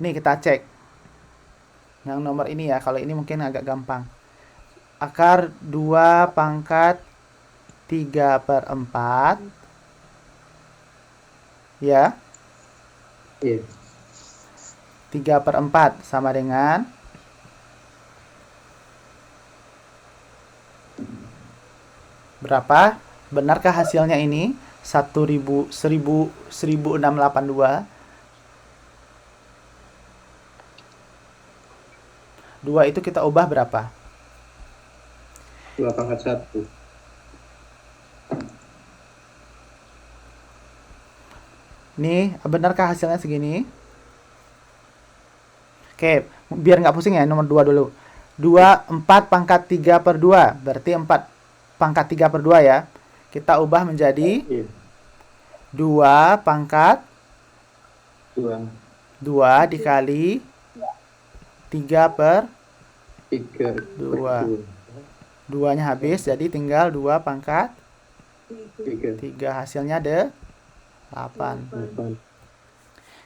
ini kita cek. Yang nomor ini ya, kalau ini mungkin agak gampang. Akar 2 pangkat 3 per 4. Ya. 3 per 4 sama dengan berapa? Benarkah hasilnya ini? 1682. 2 itu kita ubah berapa? 2 pangkat 1. Nih, benarkah hasilnya segini? Oke, biar nggak pusing ya, nomor 2 dulu. 4 pangkat 3 per 2, berarti 4 pangkat 3 per 2 ya. Kita ubah menjadi 2 pangkat 2 dikali 3 per 2. 2-nya habis, jadi tinggal 2 pangkat 3. Hasilnya ada 8.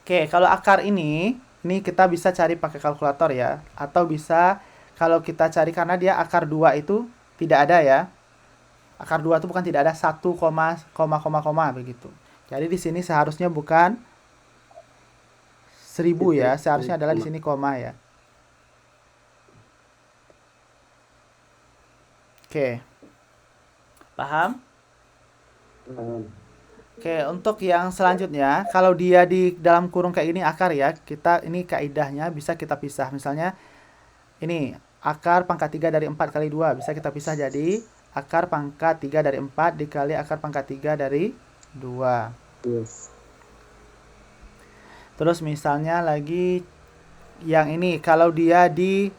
Oke, kalau akar ini kita bisa cari pakai kalkulator ya. Atau bisa kalau kita cari, karena dia akar 2 itu tidak ada ya. Akar 2 itu bukan tidak ada, 1, koma begitu. Jadi di sini seharusnya bukan 1000 ya, seharusnya adalah di sini koma ya. Oke. Paham? Oke, untuk yang selanjutnya, kalau dia di dalam kurung kayak ini akar ya, ini kaidahnya bisa kita pisah. Misalnya ini akar pangkat 3 dari 4 kali 2 bisa kita pisah jadi akar pangkat 3 dari 4 dikali akar pangkat 3 dari 2. Terus misalnya lagi yang ini, kalau dia ini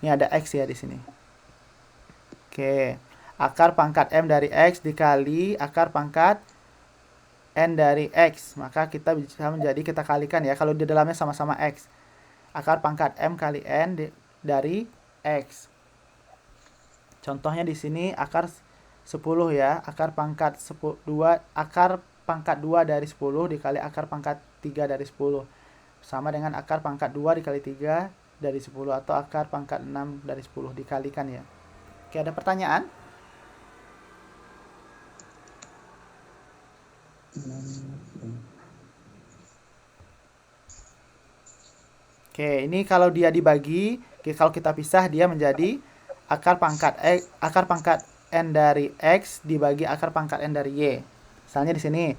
ada X ya di sini. Oke, akar pangkat M dari X dikali akar pangkat N dari X. Maka kita bisa kita kalikan ya, kalau di dalamnya sama-sama X. Akar pangkat M kali N dari X. Contohnya di sini akar 10 ya, akar pangkat 2 dari 10 dikali akar pangkat 3 dari 10. Sama dengan akar pangkat 2 dikali 3 dari 10 atau akar pangkat 6 dari 10 dikalikan ya. Oke, ada pertanyaan? Oke, ini kalau dia dibagi, kalau kita pisah dia menjadi akar pangkat N dari X dibagi akar pangkat N dari Y. Misalnya di sini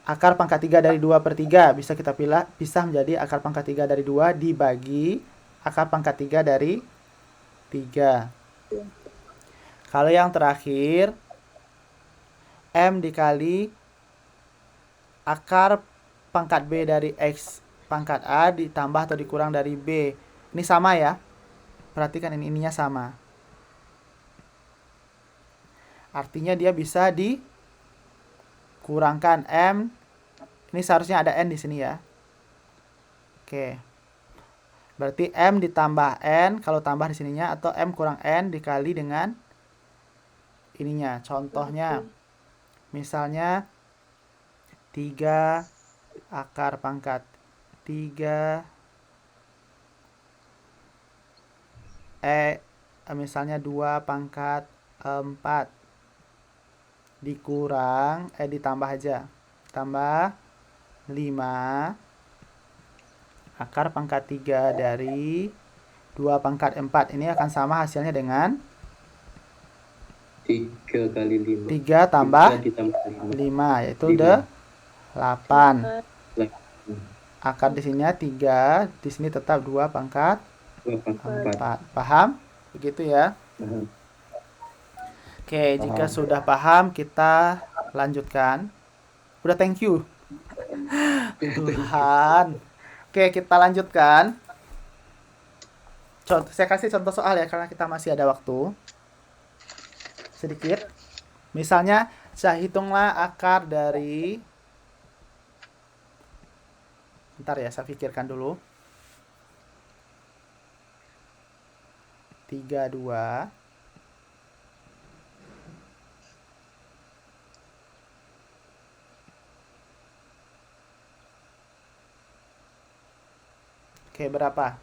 akar pangkat 3 dari 2 per 3 bisa kita pisah menjadi akar pangkat 3 dari 2 dibagi akar pangkat 3 dari 3. Kalau yang terakhir M dikali akar pangkat B dari X pangkat A ditambah atau dikurang dari B. Ini sama ya. Perhatikan ininya sama. Artinya dia bisa dikurangkan M. Ini seharusnya ada N di sini ya. Oke. Berarti M ditambah N kalau tambah di sininya, atau M kurang N dikali dengan ininya. Contohnya misalnya 3 akar pangkat 3 misalnya 2 pangkat 4 dikurang ditambah aja, tambah 5 akar pangkat 3 dari 2 pangkat 4. Ini akan sama hasilnya dengan 3 kali 5. 3 tambah 5 yaitu 8. Akar di sini 3, di sini tetap 2 pangkat 4. Paham? Begitu ya. Oke, jika sudah paham kita lanjutkan. Udah, thank you. Tuhan. Oke, kita lanjutkan. Saya kasih contoh soal ya, karena kita masih ada waktu sedikit. Misalnya, saya hitunglah akar dari, bentar ya, saya pikirkan dulu. 32 Oke, berapa?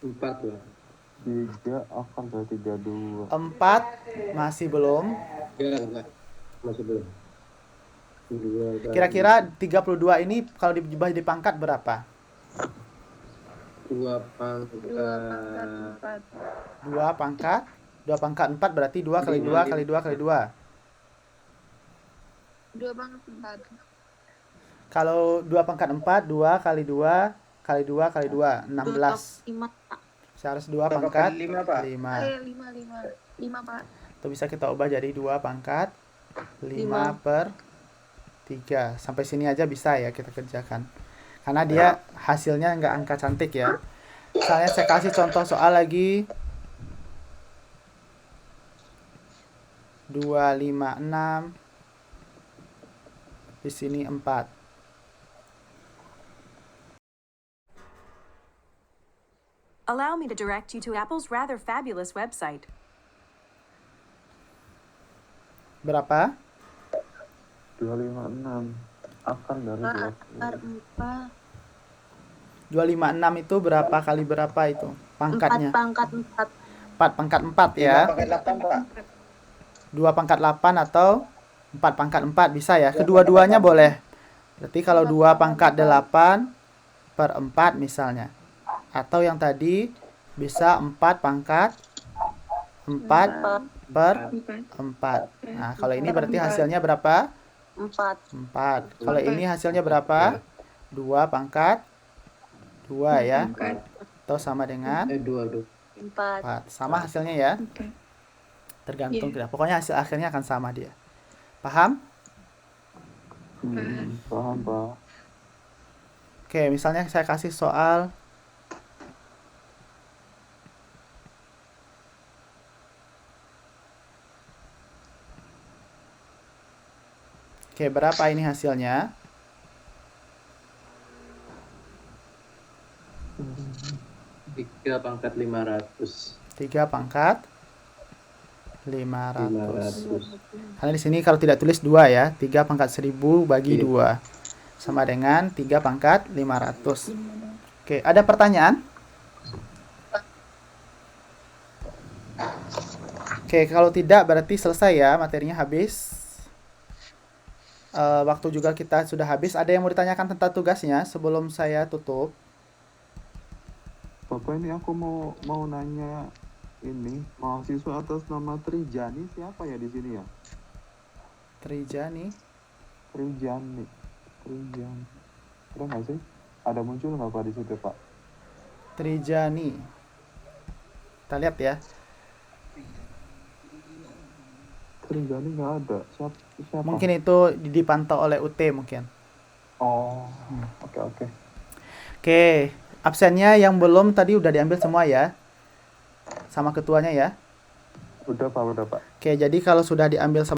Empat lah. 3 akar dari 32. 4 masih belum. Enggak. Masih belum. Kira-kira 32 ini kalau dibagi dipangkat berapa? 2 pangkat 4 berarti 2 kali 2 kali 2 kali 2. 2 pangkat 4. Kalau 2 pangkat 4, 2 kali 2 kali 2 kali 2, 16. Harus 2 Berapa pangkat kali 5, Pak? 5. 5, Pak. Itu bisa kita ubah jadi 2 pangkat 5 per 3. Sampai sini aja bisa ya kita kerjakan. Karena dia hasilnya nggak angka cantik ya. Misalnya saya kasih contoh soal lagi. 256. Di sini 4. Allow me to direct you to Apple's rather fabulous website. Berapa? 256 akar dari 2. Akar 4. 256 itu berapa kali berapa itu? Pangkatnya. 4 pangkat 4. 4 pangkat 4 ya. 5 pangkat 8, Pak. 2 pangkat 8 atau 4 pangkat 4 bisa ya. Kedua-duanya boleh. Berarti kalau 2 pangkat 8 per 4 misalnya. Atau yang tadi bisa 4 pangkat 4 per 4. Nah, kalau ini berarti hasilnya berapa? 4. Kalau ini hasilnya berapa? 2 pangkat 2 ya. Atau sama dengan 4. Sama hasilnya ya. Tergantung kita. Pokoknya hasil akhirnya akan sama dia. Paham? Paham, Pak. Oke, misalnya saya kasih soal Oke, berapa ini hasilnya? 3 pangkat 500. 3 pangkat 500. Karena di sini kalau tidak tulis 2 ya. 3 pangkat 1000 bagi 2. Sama dengan 3 pangkat 500. Oke, ada pertanyaan? Oke, kalau tidak berarti selesai ya, materinya habis. Waktu juga kita sudah habis. Ada yang mau ditanyakan tentang tugasnya sebelum saya tutup? Bapak, ini aku mau nanya ini, mahasiswa atas nama Trijani siapa ya di sini ya? Trijani. Ada nggak sih? Ada muncul nggak Pak di situ, Pak? Trijani. Kita lihat ya. Trijani nggak ada. Siapa? Mungkin itu dipantau oleh UT mungkin. Oh, oke. Oke, absennya yang belum tadi udah diambil semua ya. Sama ketuanya ya. Udah Pak. Oke, jadi kalau sudah diambil